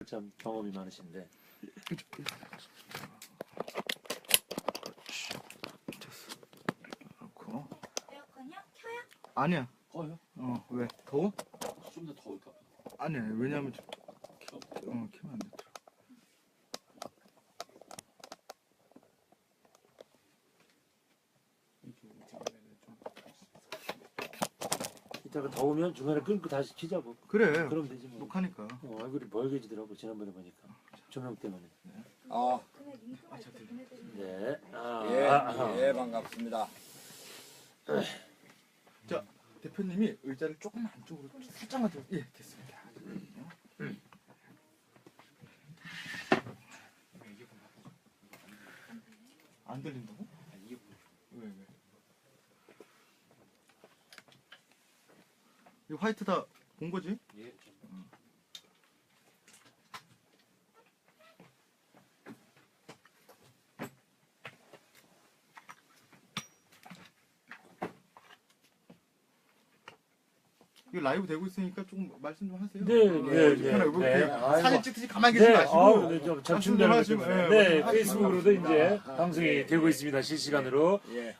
참 경험이 많으신데. 그렇고. 에어컨이요? 켜요? 아니야. 꺼요? 왜? 더워? 좀 더 더울까 봐. 아니야. 왜냐면 켜면 안 되더라. 이따가 더우면 중간에 끊고 다시 키자고. 그래. 그럼 되지 뭐. 녹화니까. 얼굴이 멀개지더라고 지난번에 보니까. 조명 때문에. 그날 링크가 이렇게 보내드리는 네. 예, 반갑습니다. 자, 대표님이 의자를 조금 안쪽으로 살짝만 더. 예, 됐습니다. 안 들린다고? 왜? 이 화이트 다 본 거지? 예. 이거 라이브 되고 있으니까 조금 말씀 좀 하세요. 사진 찍듯이 가만히 계시지 마시고. 네, 좀 말씀 준비하는 좀 거죠. 하시고, 네, 하시고. 페이스북으로도 이제 방송이 되고 있습니다. 실시간으로. 예.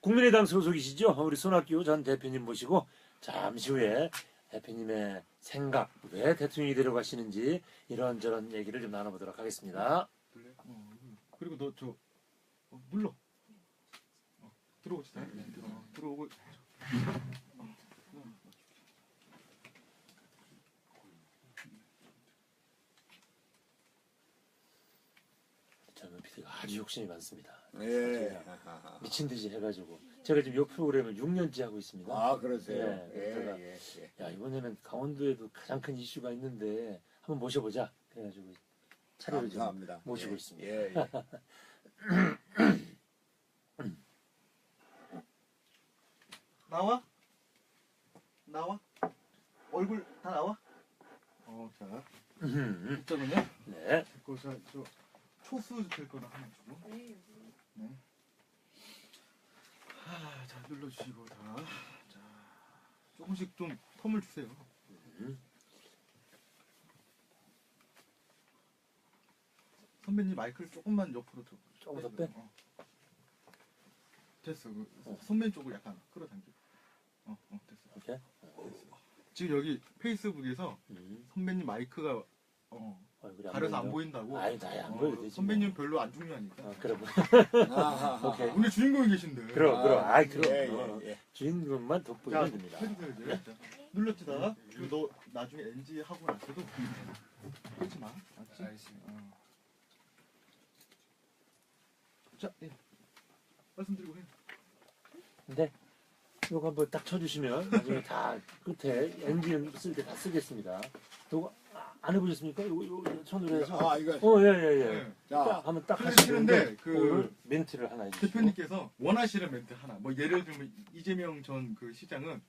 국민의당 소속이시죠? 우리 손학규 전 대표님 모시고 잠시 후에 대표님의 생각, 왜 대통령이 되려가시는지 이런저런 얘기를 좀 나눠보도록 하겠습니다. 그리고 너 저 눌러. 들어오지. 들어오고. 젊은 PD가 아주 욕심이 많습니다. 예. 미친 듯이 해가지고 제가 지금 이 프로그램을 6년째 하고 있습니다. 아, 그러세요? 네, 제가 야 이번에는 강원도에도 가장 큰 이슈가 있는데 한번 모셔보자 그래가지고 차례를 좀 감사합니다. 모시고 있습니다. 예. 나와? 얼굴 다 나와? 자. 입장은요? 네. 저 초수 될 거나 하나 주고. 네. 자, 눌러주시고 자, 조금씩 좀 텀을 주세요. 선배님 마이크를 조금만 옆으로 더. 조금 더 빼? 됐어. 선배님 쪽을 약간 끌어당겨. 됐어. 오케이. 지금 여기 페이스북에서 선배님 마이크가 얼굴이 가려서 안 보인다고? 보인다고. 아니 나야 안 보여도 되지. 선배님 별로 안 중요하니까. 그래. 오케이. 오늘 주인공이 계신데. 그럼. 예. 주인공만 자, 돋보이면 됩니다. 해주세요 이제. 자, 눌렀지 다. 그리고 너 나중에 NG 하고 나서도 끄지 마. 알았지? 알겠습니다. 자, 예. 말씀드리고 해. 근데 이거 한번 딱 쳐주시면 나중에 다 끝에 엔진 쓸 때 다 쓰겠습니다. 이거 안 해보셨습니까? 이거 손으로 해서. 이거. 네. 딱 한번 딱 하시는데 하시는데 그 멘트를 하나 해주시고. 대표님께서 원하시는 멘트 하나. 뭐 예를 들면 이재명 전 그 시장은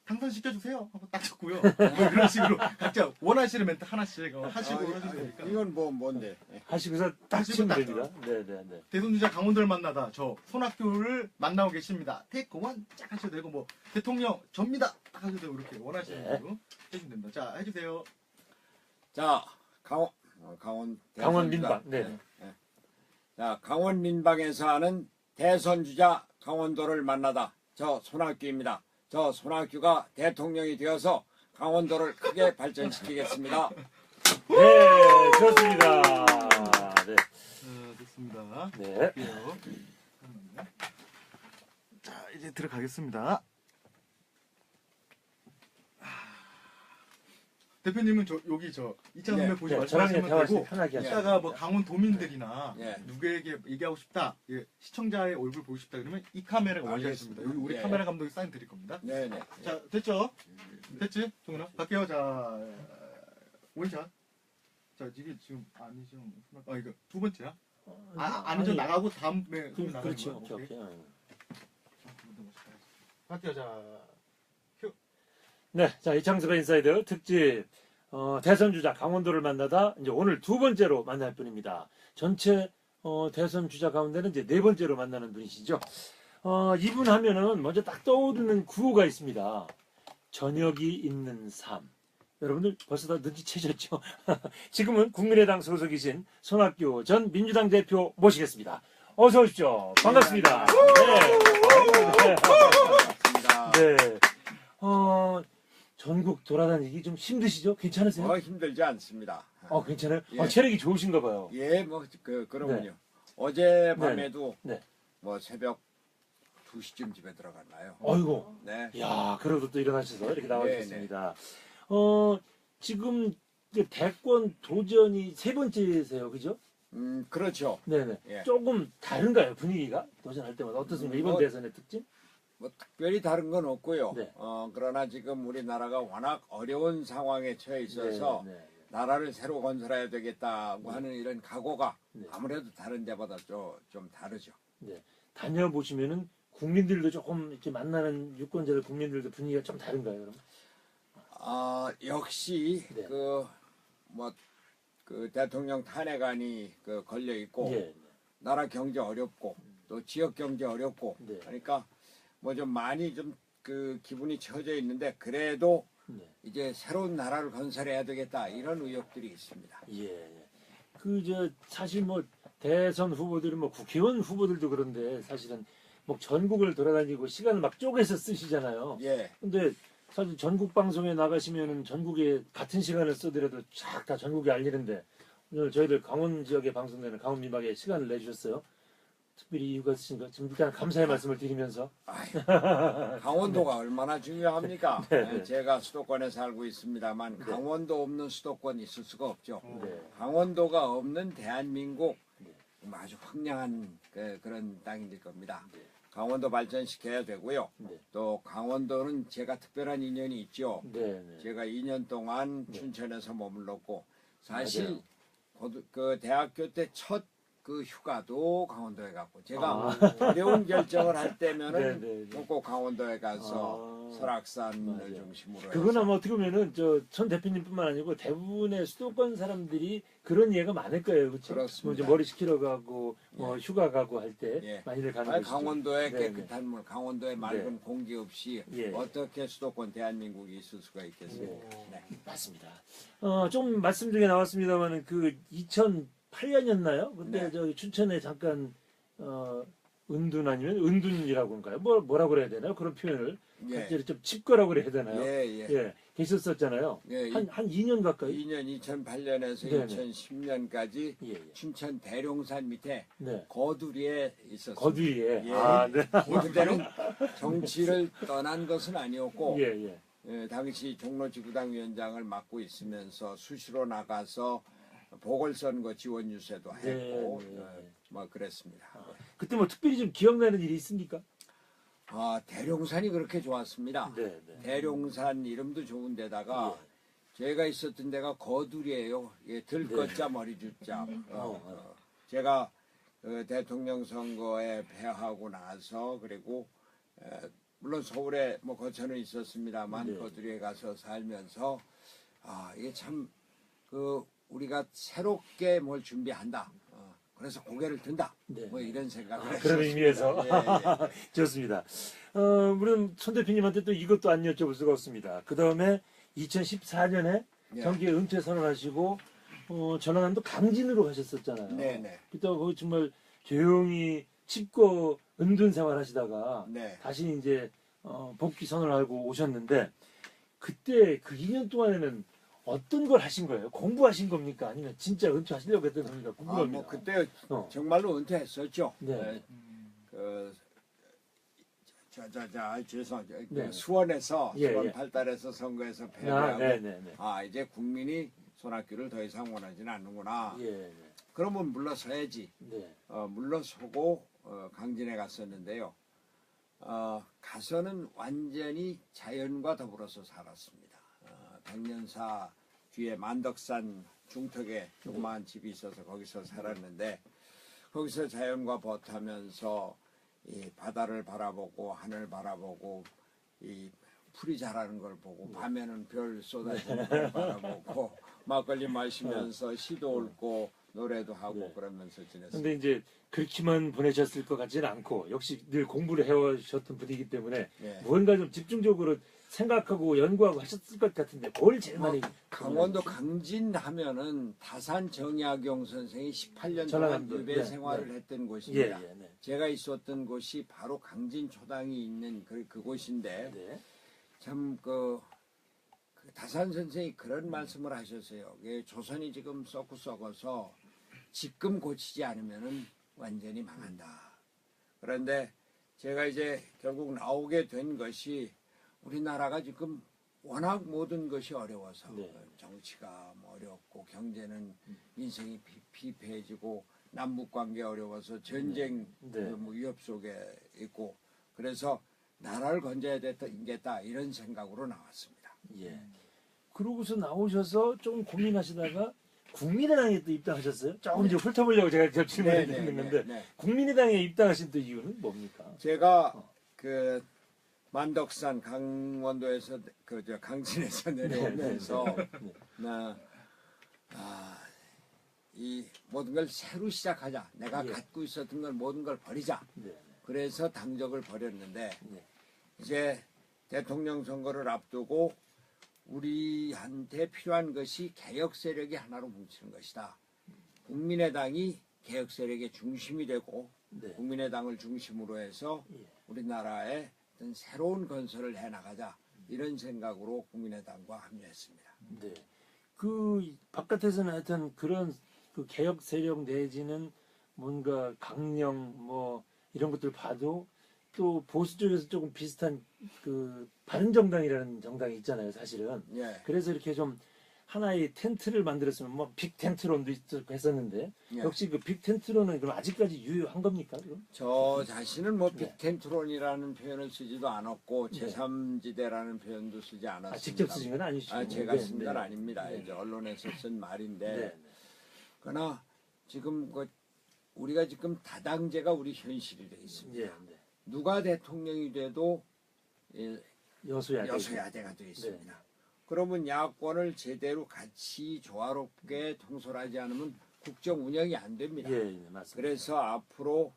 당선시켜주세요 하고 딱 적고요. 뭐 이런 식으로 각자 원하시는 멘트 하나씩 하시고 해주시면 되니까. 이건 뭔데? 하시고서 딱 하시고 치면 딱 됩니다. 네. 대선주자 강원도를 만나다 저 손학규를 만나고 계십니다. 테이크 원 쫙 하셔도 되고 뭐 대통령 접니다 딱 하셔도 되고 이렇게 원하시는 대로 해주시면 됩니다. 자 해주세요. 자, 강원 민박. 네. 자, 강원 민박에서 하는 대선주자 강원도를 만나다. 저 손학규입니다. 저 손학규가 대통령이 되어서 강원도를 크게 발전시키겠습니다. 네, 좋습니다. 네. 됐습니다. 네. 할게요. 자 이제 들어가겠습니다. 대표님은 여기 이찬 선배 보시 저랑 말씀하시면 대화하시 되고 편하게 하시죠. 이따가 뭐 강원도민들이나 예. 누구에게 얘기하고 싶다, 시청자의 얼굴 보고 싶다 그러면 이 카메라가 올려있습니다. 여기 우리 예. 카메라 감독이 사인 드릴 겁니다. 네네. 자 됐죠? 됐지? 동훈아 갈게요. 자 원샷. 자 이게 지금 아니죠? 이거 두 번째야? 아니죠. 나가고 다음에 그렇지. 거야. 오케이. 갈게요. 자 네, 자 이창섭 인사이드 특집 대선 주자 강원도를 만나다 이제 오늘 두 번째로 만날 분입니다. 전체 대선 주자 가운데는 이제 네 번째로 만나는 분이시죠. 이분 하면은 먼저 딱 떠오르는 구호가 있습니다. 저녁이 있는 삶, 여러분들 벌써 다 눈치채셨죠? 지금은 국민의당 소속이신 손학규 전 민주당 대표 모시겠습니다. 어서 오십시오. 반갑습니다. 네. 반갑습니다. 네. 전국 돌아다니기 좀 힘드시죠? 괜찮으세요? 힘들지 않습니다. 괜찮아요? 예. 체력이 좋으신가 봐요. 예, 그러군요. 어젯밤에도 네. 뭐 새벽 2시쯤 집에 들어갔나요? 어이구. 네. 야, 그래도 또 일어나셔서 이렇게 네, 나와주셨습니다. 지금 이제 대권 도전이 세 번째세요, 그죠? 그렇죠. 네네. 예. 조금 다른가요, 분위기가? 도전할 때마다 어떻습니까? 이번 대선의 특징? 뭐 특별히 다른 건 없고요. 네. 그러나 지금 우리나라가 워낙 어려운 상황에 처해 있어서 네, 네. 나라를 새로 건설해야 되겠다고 하는 이런 각오가 네. 아무래도 다른 데보다 좀 다르죠. 네. 다녀보시면은 국민들도 조금 이렇게 만나는 유권자들 국민들도 분위기가 좀 다른가요, 그럼? 역시 네. 그 대통령 탄핵안이 걸려 있고 예. 나라 경제 어렵고 또 지역 경제 어렵고 네. 그러니까 뭐 좀 많이 좀 그 기분이 처져 있는데 그래도 네. 이제 새로운 나라를 건설해야 되겠다 이런 의욕들이 있습니다. 예. 사실 뭐 대선 후보들은 뭐 국회의원 후보들도 그런데 사실은 뭐 전국을 돌아다니고 시간을 막 쪼개서 쓰시잖아요. 예, 근데 사실 전국 방송에 나가시면은 전국에 같은 시간을 쓰더라도 쫙 다 전국에 알리는데 오늘 저희들 강원 지역에 방송되는 강원 민박에 시간을 내주셨어요. 특별히 이유가 있으신가? 지금 일단 감사의 말씀을 드리면서 강원도가 얼마나 중요합니까? 네. 제가 수도권에 살고 있습니다만 강원도 없는 수도권이 있을 수가 없죠. 네. 강원도가 없는 대한민국 아주 황량한 그런 땅이 될 겁니다. 네. 강원도 발전시켜야 되고요. 네. 또 강원도는 제가 특별한 인연이 있죠. 네. 제가 2년 동안 춘천에서 머물렀고 사실 맞아요. 그 대학교 때 첫 그 휴가도 강원도에 갔고 제가 아. 어려운 결정을 할 때면은 네. 꼭 강원도에 가서 설악산을 맞아요. 중심으로 그건 해서 아마 어떻게 보면은 전 대표님뿐만 아니고 대부분의 수도권 사람들이 그런 이해가 많을 거예요, 그렇죠? 그렇습니다. 뭐 이제 머리 식히러 가고 뭐 휴가 가고 할 때 예. 많이들 가는 아니, 곳이죠. 강원도에 네, 깨끗한 물, 강원도에 맑은 네. 공기 없이 예. 어떻게 수도권 대한민국이 있을 수가 있겠습니까? 네. 맞습니다. 좀 말씀 중에 나왔습니다만은 그 2008년이었나요? 그때 네. 저기 춘천에 잠깐 은둔 아니면 은둔이라고 할까요? 뭐라고 그래야 되나요? 그런 표현을 예. 갑자기 좀 칩거라고 그래야 되나요? 예. 계셨었잖아요. 예, 한 2년 가까이. 2년 2008년에서 네네. 2010년까지 예. 춘천 대룡산 밑에 네. 거두리에 있었습니다. 거두리에. 예. 네. 그때는 정치를 떠난 것은 아니었고 예. 당시 종로지구당 위원장을 맡고 있으면서 수시로 나가서 보궐선거 지원 유세도 했고 네. 뭐 그랬습니다. 그때 뭐 특별히 좀 기억나는 일이 있습니까? 대룡산이 그렇게 좋았습니다. 네. 대룡산 이름도 좋은 데다가 제가 있었던 데가 거두리예요. 들것자 머리주자. 제가 대통령 선거에 패하고 나서 그리고 물론 서울에 뭐 거처는 있었습니다만 네. 거두리에 가서 살면서 이게 참 우리가 새롭게 뭘 준비한다. 그래서 고개를 든다. 네. 뭐 이런 생각을 그런 했었습니다. 의미에서. 예. 좋습니다. 물론 손 대표님한테 또 이것도 안 여쭤볼 수가 없습니다. 그 다음에 2014년에 예. 정계 은퇴 선언하시고 전라남도 강진으로 가셨었잖아요. 네네. 그때 거기 정말 조용히 칩고 은둔 생활하시다가 네. 다시 이제 복귀 선언하고 오셨는데 그때 그 2년 동안에는 어떤 걸 하신 거예요? 공부하신 겁니까? 아니면 진짜 은퇴하시려고 했던 겁니까? 궁금합니다. 뭐 그때 어. 정말로 은퇴했었죠. 네. 네. 수원에서 예, 수원 예. 팔달에서 선거에서 패배하고 네네. 이제 국민이 손학규를 더 이상 원하지는 않는구나. 예. 그러면 물러서야지. 네. 물러서고 강진에 갔었는데요. 가서는 완전히 자연과 더불어서 살았습니다. 백년사 뒤에 만덕산 중턱에 조그마한 집이 있어서 거기서 살았는데 거기서 자연과 벗하면서 이 바다를 바라보고 하늘 바라보고 이 풀이 자라는 걸 보고 밤에는 별 쏟아지는 걸 바라보고 막걸리 마시면서 시도 읊고 노래도 하고 네. 그러면서 지냈습니다. 근데 이제 그렇게만 보내셨을 것 같지는 않고 역시 늘 공부를 해오셨던 분이기 때문에 예. 뭔가 좀 집중적으로 생각하고 연구하고 하셨을 것 같은데 뭘 제일 많이 강원도 강진하면은 다산 정약용 선생이 18년 동안 전라남도. 유배 네, 생활을 네. 했던 예, 곳입니다. 예, 네. 제가 있었던 곳이 바로 강진 초당이 있는 그곳인데 네. 참 그 다산 선생이 그런 말씀을 하셨어요. 조선이 지금 썩고 썩어서 지금 고치지 않으면은 완전히 망한다. 그런데 제가 이제 결국 나오게 된 것이 우리나라가 지금 워낙 모든 것이 어려워서 네. 정치가 뭐 어렵고 경제는 인생이 피폐해지고 남북 관계 어려워서 전쟁 네. 뭐 위협 속에 있고 그래서 나라를 건져야 되겠다 이런 생각으로 나왔습니다. 예. 그러고서 나오셔서 좀 고민하시다가 국민의당에 또 입당하셨어요? 조금 이제 훑어보려고 제가 질문을 드렸는데 네. 국민의당에 입당하신 또 이유는 뭡니까? 제가 그 만덕산 강원도에서 강진에서 내려오면서 이 모든 걸 새로 시작하자. 내가 예. 갖고 있었던 걸 모든 걸 버리자. 네. 그래서 당적을 버렸는데 네. 이제 대통령 선거를 앞두고 우리한테 필요한 것이 개혁 세력이 하나로 뭉치는 것이다. 국민의당이 개혁 세력의 중심이 되고 네. 국민의당을 중심으로 해서 예. 우리나라에 어떤 새로운 건설을 해나가자 이런 생각으로 국민의당과 합류했습니다. 네. 그 바깥에서는 하여튼 그런 그 개혁 세력 내지는 뭔가 강령 뭐 이런 것들 봐도 또 보수 쪽에서 조금 비슷한 그 바른정당이라는 정당이 있잖아요, 사실은. 예. 그래서 이렇게 좀 하나의 텐트를 만들었으면 뭐 빅텐트론도 있었고 했었는데 예. 역시 그 빅텐트론은 그럼 아직까지 유효한 겁니까? 그럼? 저 자신은 뭐 네. 빅텐트론이라는 표현을 쓰지도 않았고 네. 제3지대라는 표현도 쓰지 않았습니다. 아, 직접 쓰신 건 아니시고. 제가 쓴 건 네. 아닙니다. 네. 이제 언론에서 쓴 말인데 네. 그러나 지금 우리가 지금 다당제가 우리 현실이 되어 있습니다. 네. 네. 누가 대통령이 돼도 여소야대. 여소야대가 되어 있습니다. 그러면 야권을 제대로 같이 조화롭게 통솔하지 않으면 국정 운영이 안 됩니다. 예, 예, 맞습니다. 그래서 앞으로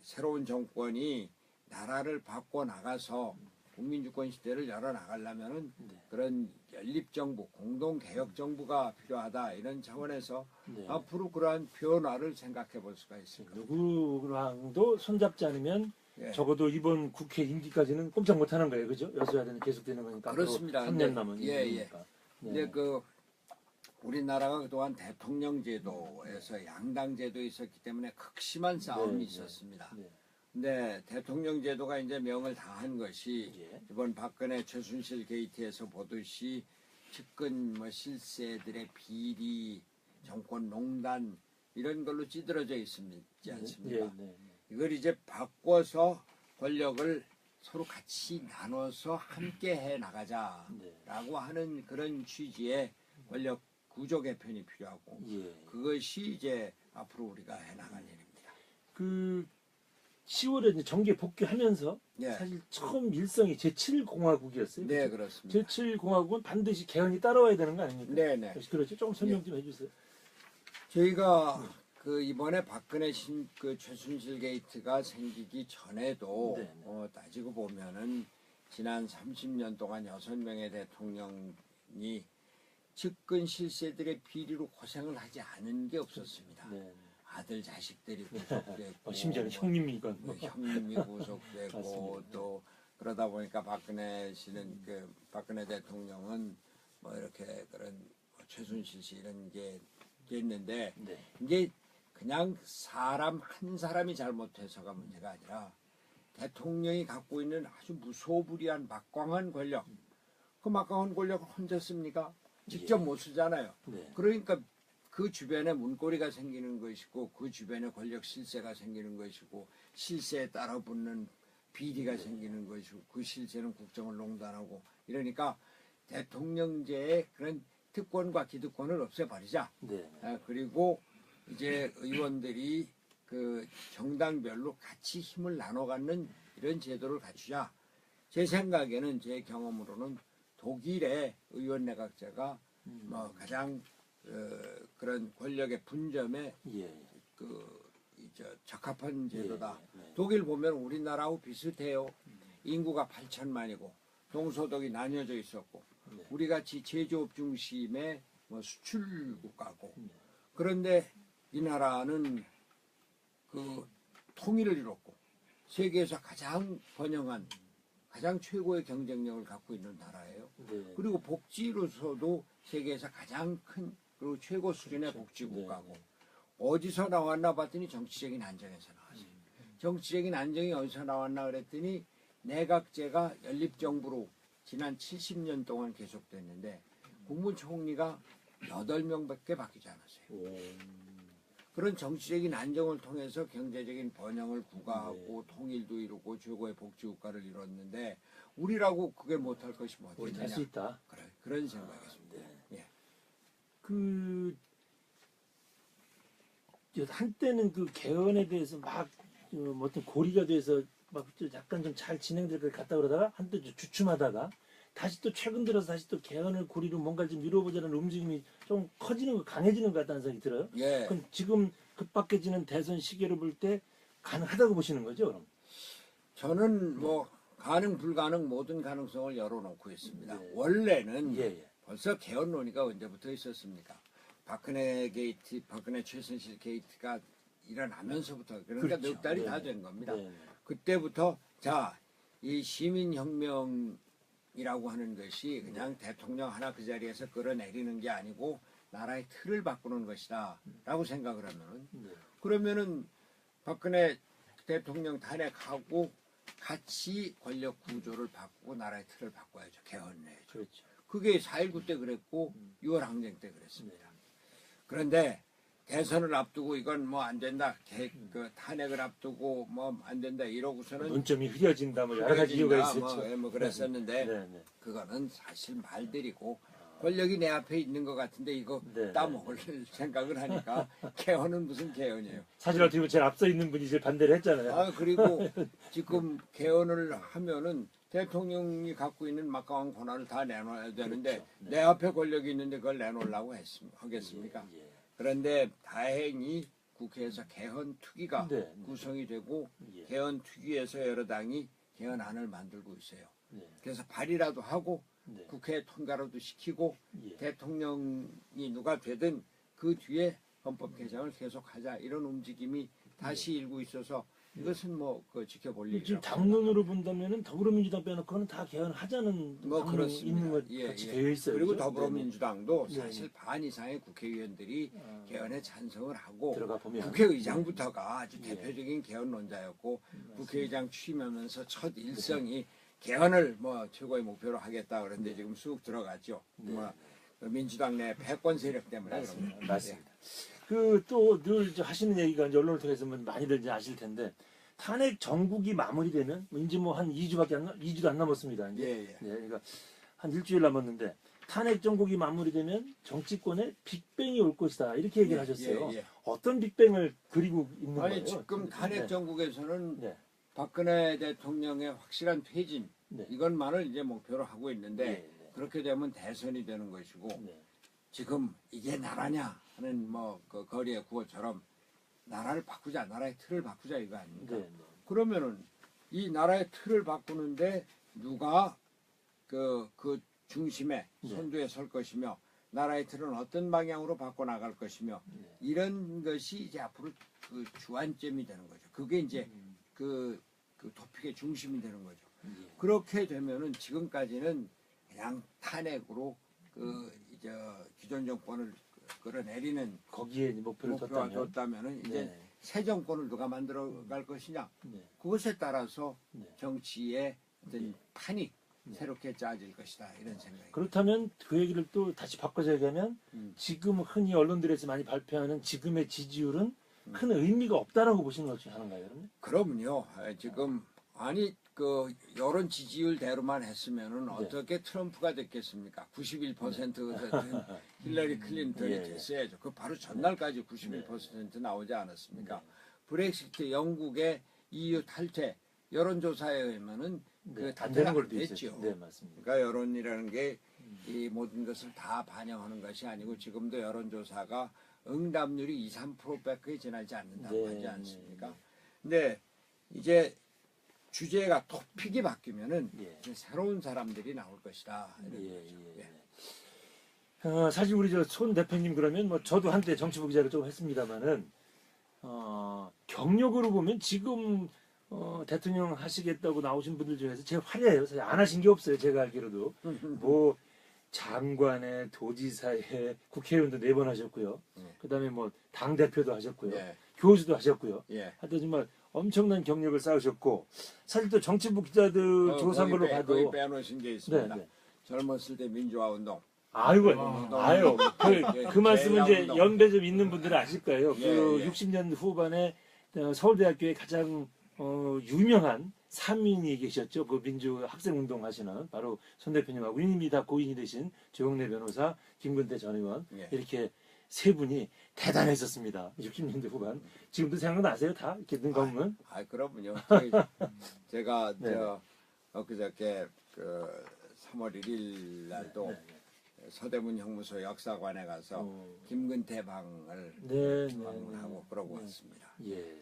새로운 정권이 나라를 바꿔 나가서 국민주권 시대를 열어 나가려면은 네. 그런 연립정부, 공동개혁정부가 필요하다 이런 차원에서 네. 앞으로 그러한 변화를 생각해 볼 수가 있습니다. 누구랑도 손잡지 않으면 예. 적어도 이번 국회 임기까지는 꼼짝 못하는 거예요, 그죠? 여소야대는 계속되는 거니까. 그렇습니다. 3년 남은 예, 예. 임기니까. 네. 근데 우리나라가 그동안 대통령 제도에서 양당 제도에 있었기 때문에 극심한 싸움이 네, 있었습니다. 네. 근데 대통령 제도가 이제 명을 다한 것이 예. 이번 박근혜 최순실 게이트에서 보듯이 측근 실세들의 비리, 정권 농단 이런 걸로 찌들어져 있지 않습니까? 예, 네, 네. 이걸 이제 바꿔서 권력을 서로 같이 나눠서 함께 해 나가자라고 네. 하는 그런 취지의 권력 구조 개편이 필요하고 예. 그것이 이제 앞으로 우리가 해 나갈 일입니다. 그 10월에 이제 정계 복귀하면서 예. 사실 처음 일성이 제7공화국이었어요. 네, 그렇죠? 그렇습니다. 제7공화국은 반드시 개헌이 따라와야 되는 거 아닙니까? 네, 네. 그렇죠. 조금 설명 좀 해주세요. 저희가 이번에 박근혜 최순실 게이트가 생기기 전에도 네, 네. 따지고 보면은 지난 30년 동안 6명의 대통령이 측근 실세들의 비리로 고생을 하지 않은 게 없었습니다. 네. 아들 자식들이 구속됐고 심지어는 형님이건 형님이 구속되고 맞습니다. 또 그러다 보니까 박근혜 씨는 박근혜 대통령은 뭐 이렇게 그런 최순실 씨 이런 게 있는데 네. 이게 그냥 사람 한 사람이 잘못해서가 문제가 아니라 대통령이 갖고 있는 아주 무소불위한 막강한 권력 그 막강한 권력을 혼자 씁니까? 직접 못 쓰잖아요. 네. 그러니까 그 주변에 문고리가 생기는 것이고 그 주변에 권력 실세가 생기는 것이고 실세에 따라 붙는 비리가 생기는 것이고 그 실세는 국정을 농단하고 이러니까 대통령제의 그런 특권과 기득권을 없애버리자. 네. 그리고 이제 의원들이 그 정당별로 같이 힘을 나눠 갖는 이런 제도를 갖추자. 제 생각에는 제 경험으로는 독일의 의원 내각제가 뭐 가장 그런 권력의 분점에 예. 적합한 제도다. 예, 네. 독일 보면 우리나라하고 비슷해요. 인구가 8천만이고 동서독이 나뉘어져 있었고 네. 우리 같이 제조업 중심의 뭐 수출 국가고 네. 그런데 이 나라는 그 통일을 이뤘고 세계에서 가장 번영한 가장 최고의 경쟁력을 갖고 있는 나라예요. 네. 그리고 복지로서도 세계에서 가장 큰 그리고 최고 수준의 그렇죠. 복지 국가고 네. 어디서 나왔나 봤더니 정치적인 안정에서 나왔어요. 정치적인 안정이 어디서 나왔나 그랬더니 내각제가 연립정부로 지난 70년 동안 계속됐는데 국무총리가 8명밖에 바뀌지 않았어요. 오. 그런 정치적인 안정을 통해서 경제적인 번영을 구가하고 통일도 이루고 최고의 복지국가를 이뤘는데 우리라고 그게 못할 것이 뭐 우리 어디냐. 할 수 있다. 그래, 그런 생각이었습니다. 예. 그 한때는 그 개헌에 대해서 막 어떤 고리가 돼서 막 약간 좀 잘 진행될 것 같다 그러다가 한때 좀 주춤하다가 다시 또 최근 들어서 다시 또 개헌을 고리로 뭔가 좀 미뤄보자는 움직임이 좀 커지는 거 강해지는 것 같다는 생각이 들어요. 예. 그럼 지금 급박해지는 대선 시기를 볼 때 가능하다고 보시는 거죠, 그럼? 저는 뭐 가능 불가능 모든 가능성을 열어놓고 있습니다. 네. 원래는 예. 벌써 개헌 논의가 언제부터 있었습니까? 박근혜 게이트, 박근혜 최순실 게이트가 일어나면서부터 그러니까 그렇죠. 넉 달이 네. 다 된 겁니다. 네. 그때부터 자, 이 시민혁명이라고 하는 것이 그냥 대통령 하나 그 자리에서 끌어내리는 게 아니고 나라의 틀을 바꾸는 것이다 라고 생각을 하면은 네. 그러면은 박근혜 대통령 탄핵하고 같이 권력 구조를 바꾸고 나라의 틀을 바꿔야죠. 개헌해야죠. 그렇죠. 그게 4.19 때 그랬고 6월 항쟁 때 그랬습니다. 네. 그런데 대선을 앞두고 이건 뭐 안 된다. 그 탄핵을 앞두고 뭐 안 된다 이러고서는 논점이 흐려진다 뭐 여러 가지 이유가 있었죠. 뭐 그랬었는데 네, 네. 그거는 사실 말들이고 권력이 내 앞에 있는 것 같은데 이거 네, 따먹을 생각을 하니까 개헌은 무슨 개헌이에요. 사실 어떻게 보면 제일 앞서 있는 분이 제일 반대를 했잖아요. 아 그리고 지금 개헌을 하면은 대통령이 갖고 있는 막강한 권한을 다 내놔야 되는데 그렇죠. 네. 내 앞에 권력이 있는데 그걸 내놓으려고 하겠습니까? 예, 예. 그런데 다행히 국회에서 개헌 특위가 네, 네. 구성이 되고 예. 개헌 특위에서 여러 당이 개헌안을 만들고 있어요. 네. 그래서 발의라도 하고 네. 국회 통과라도 시키고 예. 대통령이 누가 되든 그 뒤에 헌법 개정을 계속하자 이런 움직임이 다시 일고 있어서 이것은 뭐 그 지켜볼 일이라고 지금 당론으로 본다면은 더불어민주당 빼놓고는 다 개헌하자는 뭐 당론이 그렇습니다. 있는 것 예, 같이 예. 되어 있어요. 그리고 그죠? 더불어민주당도 네, 사실 반 이상의 국회의원들이 아. 개헌에 찬성을 하고 들어가 보면 국회의장부터가 아주 예. 대표적인 개헌론자였고 국회의장 취임하면서 첫 일성이 개헌을 뭐 최고의 목표로 하겠다 그런데 지금 쑥 들어갔죠. 뭐 민주당 내 패권 세력 때문에 맞습니다. 그런 맞습니다. 그 또 늘 하시는 얘기가 이제 언론을 통해서 많이들 이제 아실 텐데 탄핵 정국이 마무리되면 이제 뭐 한 2주도 안 남았습니다. 이제. 예, 예. 예, 그러니까 한 일주일 남았는데 탄핵 정국이 마무리되면 정치권에 빅뱅이 올 것이다 이렇게 얘기를 하셨어요. 예, 예. 어떤 빅뱅을 그리고 있는 아니 거예요? 지금 탄핵 네. 정국에서는 네. 박근혜 대통령의 확실한 퇴진 네. 이것만을 이제 목표로 하고 있는데 네, 네. 그렇게 되면 대선이 되는 것이고 네. 지금 이게 나라냐 하는 뭐 그 거리의 구호처럼 나라를 바꾸자 나라의 틀을 바꾸자 이거 아닙니까? 네, 네. 그러면은 이 나라의 틀을 바꾸는데 누가 그 중심에 네. 선두에 설 것이며 나라의 틀은 어떤 방향으로 바꿔 나갈 것이며 네. 이런 것이 이제 앞으로 그 주안점이 되는 거죠. 그게 이제 그 토픽의 중심이 되는 거죠. 예. 그렇게 되면은 지금까지는 그냥 탄핵으로 그 이제 기존 정권을 끌어내리는 거기에 목표를 목표가 뒀다면 뒀다면은 이제 네. 새 정권을 누가 만들어 갈 것이냐 네. 그것에 따라서 네. 정치의 어떤 네. 판이 네. 새롭게 짜질 것이다 이런 생각이. 그렇다면 그 얘기를 또 다시 바꿔서 얘기하면 지금 흔히 언론들에서 많이 발표하는 지금의 지지율은 큰 의미가 없다라고 보시는 것 중에 하나인가요? 그러면? 그럼요. 지금 아니 그 여론 지지율대로만 했으면은 어떻게 트럼프가 됐겠습니까? 91%든 힐러리 클린턴이 예, 예. 됐어야죠. 그 바로 전날까지 91% 나오지 않았습니까? 브렉시트 영국의 EU 탈퇴 여론조사에 의하면은 그 안 탈퇴가 되는 안 걸도 됐죠. 있었죠. 네, 맞습니다. 그러니까 여론이라는 게 이 모든 것을 다 반영하는 것이 아니고 지금도 여론조사가 응답률이 2~3%밖에 지나지 않는다고 네, 하지 않습니까? 네, 근데 이제 주제가 토픽이 바뀌면은 예. 새로운 사람들이 나올 것이다. 이런 예, 거죠. 예. 예. 사실 우리 저 손 대표님 그러면 뭐 저도 한때 정치부 기자를 좀 했습니다만은 경력으로 보면 지금 대통령 하시겠다고 나오신 분들 중에서 제일 화려해요. 사실 안 하신 게 없어요. 제가 알기로도 뭐 장관에 도지사에 국회의원도 4번 하셨고요. 그다음에 뭐 당 대표도 하셨고요. 예. 교수도 하셨고요. 예. 하여튼 정말 엄청난 경력을 쌓으셨고 사실 또 정치부 기자들 조사한 걸로 봐도 거기 빼놓으신 게 있습니다. 네. 젊었을 때 민주화 운동. 아이고, 아유, 그 말씀은 이제 제야운동. 연배 좀 있는 분들은 아실 거예요. 예, 그 예. 60년 후반에 서울대학교에 가장 유명한 3인이 계셨죠. 그 민주 학생 운동 하시는 바로 손 대표님하고 이미 다 고인이 되신 조영래 변호사, 김근태 전 의원 예. 이렇게 세 분이 대단했었습니다. 60년대 후반. 지금도 생각나세요? 다 이렇게 눈 감으면? 그럼요. 제가 네. 엊그저께 그 3월 1일 날도 네, 서대문 형무소 역사관에 가서 김근태 방을 네, 방문하고 그러고 왔습니다. 예.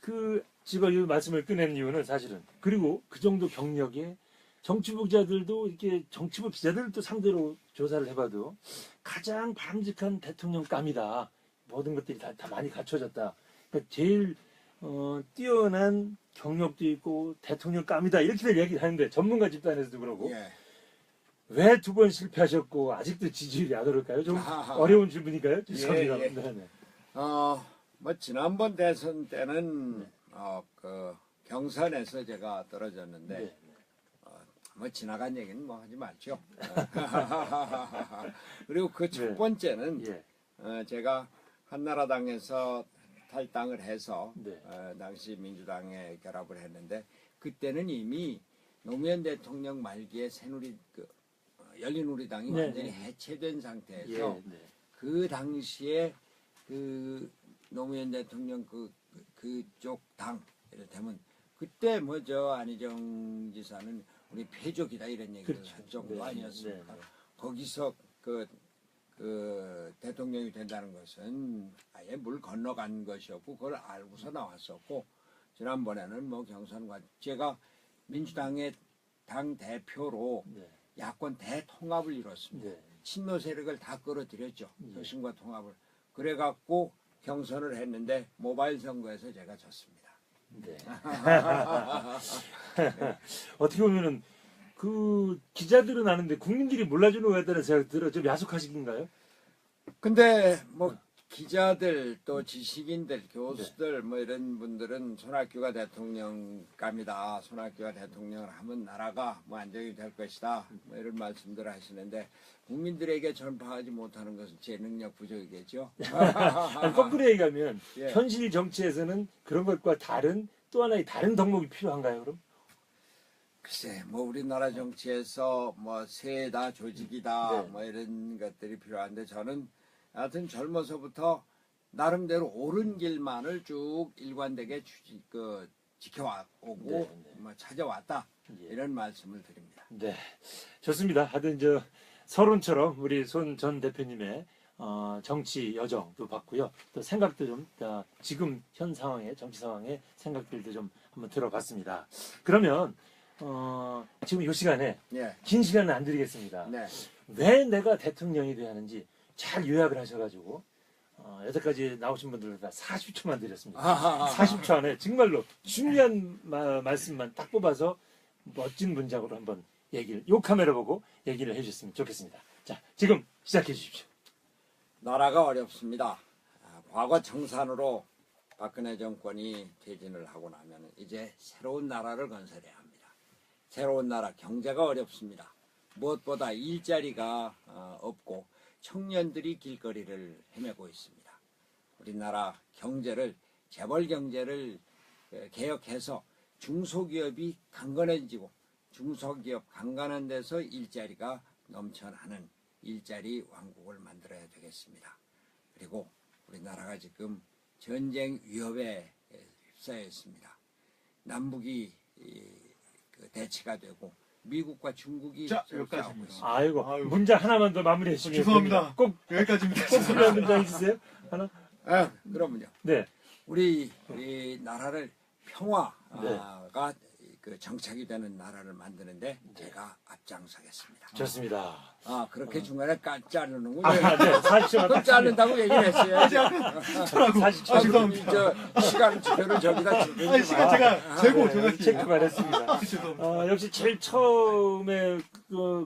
그 제가 이 말씀을 꺼낸 이유는 사실은 그리고 그 정도 경력에 정치부 기자들도 이렇게 정치부 기자들도 상대로 조사를 해봐도 가장 바람직한 대통령감이다. 모든 것들이 다 많이 갖춰졌다. 그러니까 제일 뛰어난 경력도 있고 대통령감이다. 이렇게들 얘기를 하는데 전문가 집단에서도 그러고 예. 왜 2번 실패하셨고 아직도 지지율이 안 오를까요? 좀 어려운 질문인가요? 죄송합니다. 예. 네네. 뭐 지난번 대선 때는 그 경선에서 제가 떨어졌는데 네. 뭐 지나간 얘기는 뭐 하지 말죠. 그리고 그 첫 네. 번째는 예. 제가 한나라당에서 탈당을 해서 네. 당시 민주당에 결합을 했는데 그때는 이미 노무현 대통령 말기에 새누리 열린우리당이 네, 완전히 네. 해체된 상태에서 예. 네. 그 당시에 그 노무현 대통령 그쪽 당 이를테면 그때 뭐죠 안희정 지사는 우리 패족이다 이런 얘기를 그렇죠. 한 정도 네, 아니었습니까? 네, 네. 거기서 그 대통령이 된다는 것은 아예 물 건너간 것이었고 그걸 알고서 나왔었고 지난번에는 뭐 경선과 제가 민주당의 당 대표로 네. 야권 대통합을 이뤘습니다. 네. 친노 세력을 다 끌어들였죠. 예. 혁신과 통합을. 그래갖고 경선을 했는데 모바일 선거에서 제가 졌습니다. 네. 어떻게 보면은 그 기자들은 아는데 국민들이 몰라주는 거에 따라 생각 들어 좀 야속하신가요? 근데 뭐 기자들 또 지식인들 교수들 뭐 이런 분들은 손학규가 대통령감이다. 손학규가 대통령을 하면 나라가 뭐 안정이 될 것이다. 뭐 이런 말씀들 하시는데 국민들에게 전파하지 못하는 것은 제 능력 부족이겠죠. 아니, 거꾸로 얘기하면 예. 현실 정치에서는 그런 것과 다른 또 하나의 다른 덕목이 필요한가요? 그럼? 글쎄, 뭐 우리나라 정치에서 뭐 세다 조직이다 네. 뭐 이런 것들이 필요한데 저는 하여튼 젊어서부터 나름대로 옳은 길만을 쭉 일관되게 지켜오고 네, 네. 뭐 찾아왔다 예. 이런 말씀을 드립니다. 네, 좋습니다. 하여튼 서론처럼 우리 손 전 대표님의 정치 여정도 봤고요. 또 생각도 좀 지금 현 상황에 정치 상황의 생각들도 좀 한번 들어봤습니다. 그러면 지금 이 시간에 예, 긴 시간은 안 드리겠습니다. 네, 왜 내가 대통령이 돼야 하는지 잘 요약을 하셔가지고 여태까지 나오신 분들 다 40초만 드렸습니다. 40초 안에 정말로 중요한 말씀만 딱 뽑아서 멋진 문장으로 한번 요 카메라 보고 얘기를 해주셨으면 좋겠습니다. 자, 지금 시작해 주십시오. 나라가 어렵습니다. 과거 청산으로 박근혜 정권이 퇴진을 하고 나면 이제 새로운 나라를 건설해야 합니다. 새로운 나라 경제가 어렵습니다. 무엇보다 일자리가 없고 청년들이 길거리를 헤매고 있습니다. 우리나라 경제를 재벌 경제를 개혁해서 중소기업이 강건해지고 중소기업 강건한 데서 일자리가 넘쳐나는 일자리 왕국을 만들어야 되겠습니다. 그리고 우리나라가 지금 전쟁 위협에 휩싸여 있습니다. 남북이 대치가 되고 미국과 중국이 자, 싸우고 여기까지. 있습니다. 아이고, 아유. 문장 하나만 더 마무리해 주시면 죄송합니다. 꼭 여기까지입니다. 필요한 문장 있으세요? 하나? 그럼요. 네. 우리 나라를 평화가 그 정착이 되는 나라를 만드는데 제가 앞장서겠습니다. 좋습니다. 아 그렇게 중간에 자르는군요. 네, 40초만 그럼 자른다고 얘기를 했어요. 저라고. 40초. 죄송합니다. 저 시간 지표를 저기다 아니, 시간 제가 재고 제가 체크만 했습니다. 죄송합니다. 역시 제일 처음에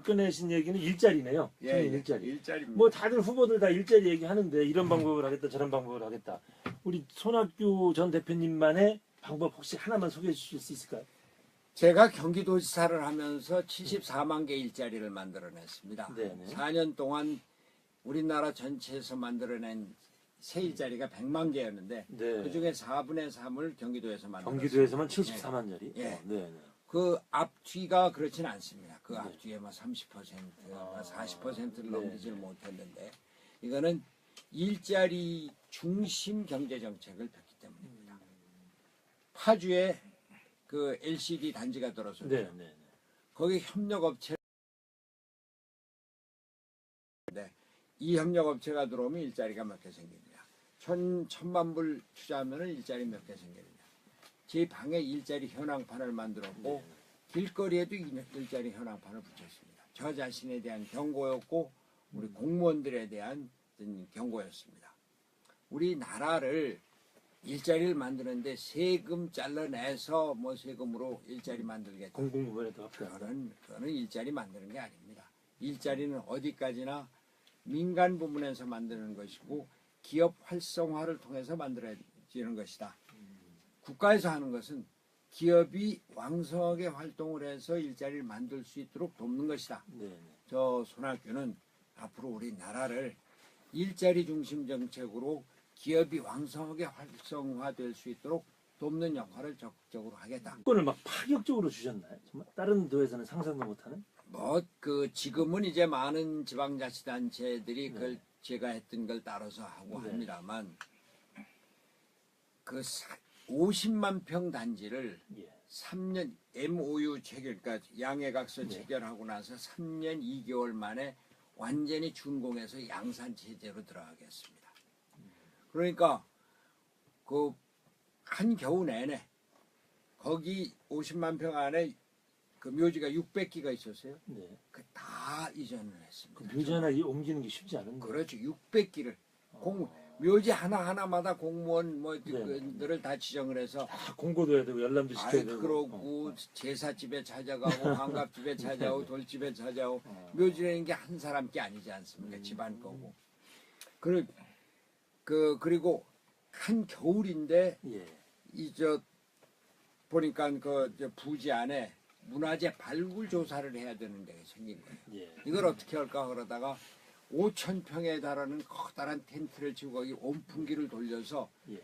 꺼내신 얘기는 일자리네요. 예, 청년 일자리. 일자리입니다. 뭐 다들 후보들 다 일자리 얘기하는데 이런 방법을 하겠다 저런 방법을 하겠다. 우리 손학규 전 대표님만의 방법 혹시 하나만 소개해 주실 수 있을까요? 제가 경기도지사를 하면서 74만 개 일자리를 만들어냈습니다. 네네. 4년 동안 우리나라 전체에서 만들어낸 새 일자리가 100만 개였는데 네. 그중에 4분의 3을 경기도에서 만들었습니다. 경기도에서만 74만 자리. 예. 네. 그 앞뒤가 그렇진 않습니다. 그 네. 앞뒤에 뭐 30%, 아, 40%를 네. 넘기질 못했는데 이거는 일자리 중심 경제 정책을 폈기 때문입니다. 파주에 그 LCD 단지가 들어서 네. 네. 거기 협력업체 이 협력업체가 들어오면 일자리가 몇 개 생기느냐. 천만 불 투자하면 일자리 몇 개 생기느냐. 제 방에 일자리 현황판을 만들었고 길거리에도 일자리 현황판을 붙였습니다. 저 자신에 대한 경고였고 우리 공무원들에 대한 어떤 경고였습니다. 우리나라를 일자리를 만드는데 세금 잘라내서 뭐 세금으로 일자리 만들겠다. 공공부문에도 합격하는. 그거는 일자리 만드는 게 아닙니다. 일자리는 어디까지나 민간 부문에서 만드는 것이고 기업 활성화를 통해서 만들어지는 것이다. 국가에서 하는 것은 기업이 왕성하게 활동을 해서 일자리를 만들 수 있도록 돕는 것이다. 네. 저 손학규는 앞으로 우리나라를 일자리 중심 정책으로 기업이 왕성하게 활성화될 수 있도록 돕는 역할을 적극적으로 하겠다. 조건을 막 파격적으로 주셨나요? 정말 다른 도에서는 상상도 못하는? 뭐 그 지금은 이제 많은 지방자치단체들이 네. 그걸 제가 했던 걸 따라서 하고 네. 합니다만 그 50만 평 단지를 예. 3년 MOU 체결, 그러니까 양해각서 네. 체결하고 나서 3년 2개월 만에 완전히 준공해서 양산 체제로 들어가겠습니다. 그러니까 그 한 겨우 내내 거기 50만 평 안에 그 묘지가 600기가 있었어요. 네. 그 다 이전을 그 했습니다. 묘지 하나 옮기는 게 쉽지 않은데. 그렇죠. 600기를 묘지 하나하나마다 공무원 뭐 네. 그들을 다 지정을 해서 다 공고도 해야 되고 열람도 시켜야 아이 되고. 그러고 제사집에 찾아가고 환갑집에 찾아오고 돌집에 찾아오고 묘지라는 게 한 사람 게 아니지 않습니까? 집안 거고. 그리고 한 겨울인데 예. 이 저 보니까 그 저 부지 안에 문화재 발굴 조사를 해야 되는 데가 생긴 거예요. 예. 이걸 어떻게 할까 그러다가 5천 평에 달하는 커다란 텐트를 치고 거기 온풍기를 돌려서 예.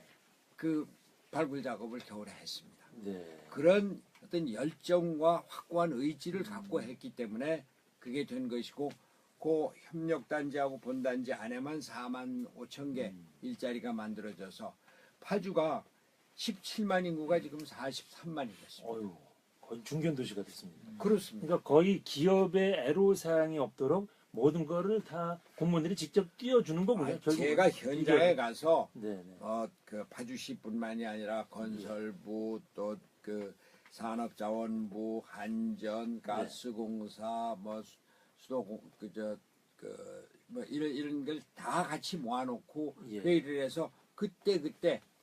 그 발굴 작업을 겨울에 했습니다. 네. 그런 어떤 열정과 확고한 의지를 갖고 했기 때문에 그게 된 것이고 그 협력단지하고 본단지 안에만 4만 5천 개 일자리가 만들어져서 파주가 17만 인구가 지금 43만이 됐습니다. 어유 거의 중견 도시가 됐습니다. 그렇습니다. 그러니까 거의 기업의 애로사항이 없도록 모든 거를 다 공무원들이 직접 띄워주는 거군요. 결국은. 제가 현장에 이게- 가서 네네. 그 파주시뿐만이 아니라 건설부 또 그 산업자원부, 한전, 가스공사, 뭐 수도공 뭐 이런 걸 다 같이 모아놓고 예. 회의를 해서 그때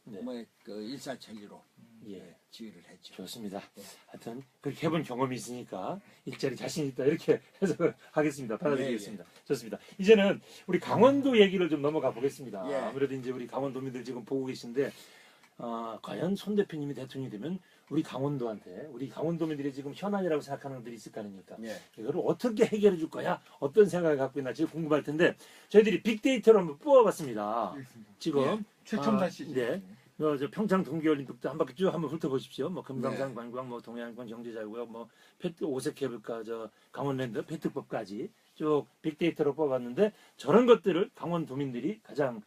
네. 뭐 그 일사천리로 예. 지휘를 했죠. 좋습니다. 네. 하여튼 그렇게 해본 경험이 있으니까 일자리 자신 있다 이렇게 해석을 하겠습니다. 받아들이겠습니다. 좋습니다. 이제는 우리 강원도 얘기를 좀 넘어가 보겠습니다. 예. 아무래도 이제 우리 강원도민들 지금 보고 계신데 과연 손 대표님이 대통령이 되면 우리 강원도한테 우리 강원도민들이 지금 현안이라고 생각하는 것들이 있을 거 아닙니까? 예. 이거를 어떻게 해결해 줄 거야? 어떤 생각을 갖고 있나 지금 궁금할 텐데 저희들이 빅데이터로 한번 뽑아봤습니다. 지금 최첨단 CG. 네. 저 평창 동계올림픽도 한 바퀴 쭉 한번 훑어보십시오. 뭐 금강산 네. 관광, 뭐 동해안권 경제자유구역, 뭐 오색케이블카, 저 강원랜드 페트법까지 쭉 빅데이터로 뽑았는데 저런 것들을 강원도민들이 가장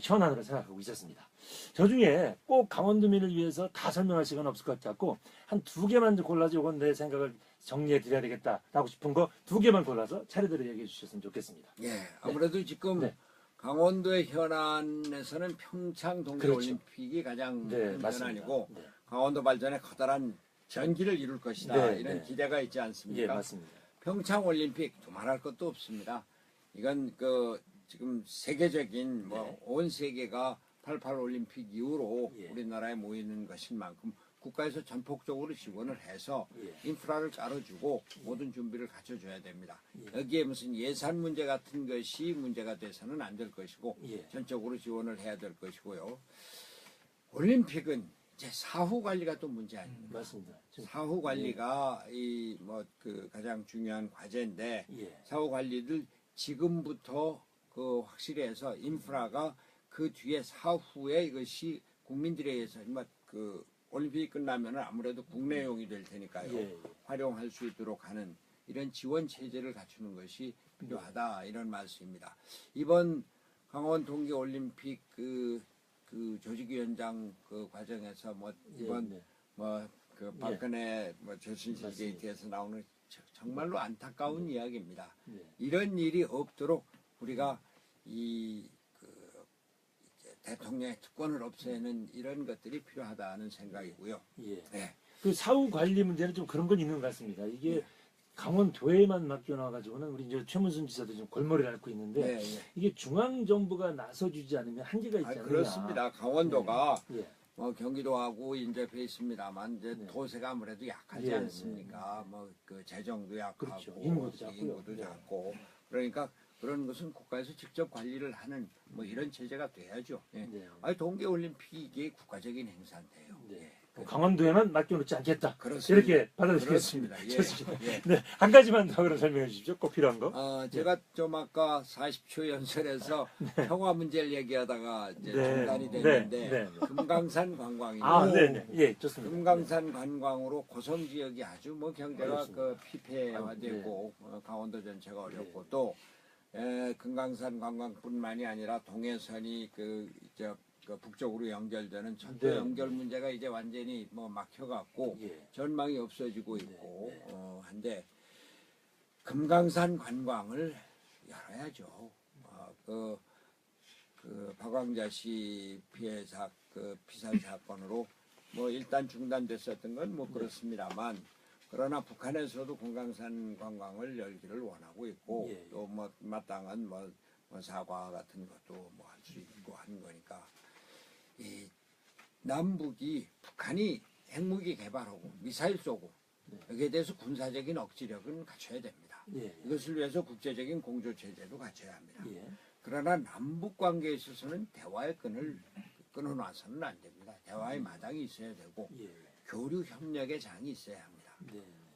현안으로 생각하고 있었습니다. 저 중에 꼭 강원도민을 위해서 다 설명할 시간 없을 것 같고 한 두 개만 골라서 이건 내 생각을 정리해 드려야 되겠다라고 싶은 거 두 개만 골라서 차례대로 얘기해 주셨으면 좋겠습니다. 예. 아무래도 지금 네. 강원도의 현안에서는 평창 동계올림픽이 가장 네, 큰 맞습니다. 현안이고 네. 강원도 발전에 커다란 전기를 이룰 것이다. 네, 이런 네. 기대가 있지 예, 않습니까? 맞습니다. 평창 올림픽 두말할 것도 없습니다. 이건 지금 세계적인 네. 온 세계가 88 올림픽 이후로 예. 우리나라에 모이는 것인 만큼 국가에서 전폭적으로 지원을 해서 예. 인프라를 깔아주고 모든 준비를 갖춰줘야 됩니다. 예. 여기에 무슨 예산 문제 같은 것이 문제가 돼서는 안 될 것이고 예. 전적으로 지원을 해야 될 것이고요. 올림픽은 이제 사후 관리가 또 문제 아닙니까? 맞습니다. 사후 관리가 가장 중요한 과제인데 예. 사후 관리를 지금부터 확실히 해서 인프라가 그 뒤에 사후에 이것이 국민들에 의해서 올림픽이 끝나면은 아무래도 국내용이 될 테니까요. 예. 활용할 수 있도록 하는 이런 지원 체제를 갖추는 것이 필요하다 이런 말씀입니다. 이번 강원 동계 올림픽 그 조직위원장 과정에서 이번 예. 박근혜 최순실 맞습니다. 게이트에서 나오는 정말로 안타까운 이야기입니다. 네. 이런 일이 없도록 우리가 대통령의 특권을 없애는 이런 것들이 필요하다는 생각이고요. 예. 네. 그 사후 관리 문제는 좀 그런 건 있는 것 같습니다. 이게 강원도에만 맡겨놔가지고는 우리 이제 최문순 지사도 지금 골머리를 앓고 있는데 네, 네. 이게 중앙 정부가 나서주지 않으면 한계가 있지 않느냐. 그렇습니다. 강원도가 예. 경기도하고 인접해 있습니다만 이제 네. 도세가 아무래도 약하지 예, 않습니까? 재정도 약하고 그렇죠. 인구도 작고요. 인구도 네. 작고 그러니까 그런 것은 국가에서 직접 관리를 하는 이런 체제가 돼야죠. 예. 네. 동계 올림픽이 국가적인 행사인데요. 네. 예. 강원도에만 맡겨놓지 않겠다. 그렇습니다. 이렇게 받아들이겠습니다. 그렇습니다. 예. 좋습니다. 예. 네, 한 가지만 더 그럼 설명해 주십시오. 꼭 필요한 거. 제가 좀 아까 40초 연설에서 평화 문제를 얘기하다가 이제 네. 중단이 네. 됐는데 네. 금강산 관광이 네. 예, 좋습니다. 금강산 관광으로 고성 지역이 아주 경제가 그렇습니다. 피폐화되고 강원도 전체가 어렵고 또 금강산 관광뿐만이 아니라 동해선이 북쪽으로 연결되는 철도 네. 연결 문제가 이제 완전히 막혀갖고 예. 전망이 없어지고 있고 네. 한데 금강산 관광을 열어야죠. 박광자 씨 피살 사건으로 일단 중단됐었던 건 그렇습니다만 그러나 북한에서도 금강산 관광을 열기를 원하고 있고 예. 또 마땅한 사과 같은 것도 할 수 있고 하는 거니까 이 남북이 북한이 핵무기 개발하고 미사일 쏘고 여기에 대해서 군사적인 억지력은 갖춰야 됩니다. 예. 이것을 위해서 국제적인 공조 체제도 갖춰야 합니다. 예. 그러나 남북 관계에 있어서는 대화의 끈을 끊어놔서는 안 됩니다. 대화의 마당이 있어야 되고 예. 교류 협력의 장이 있어야 합니다.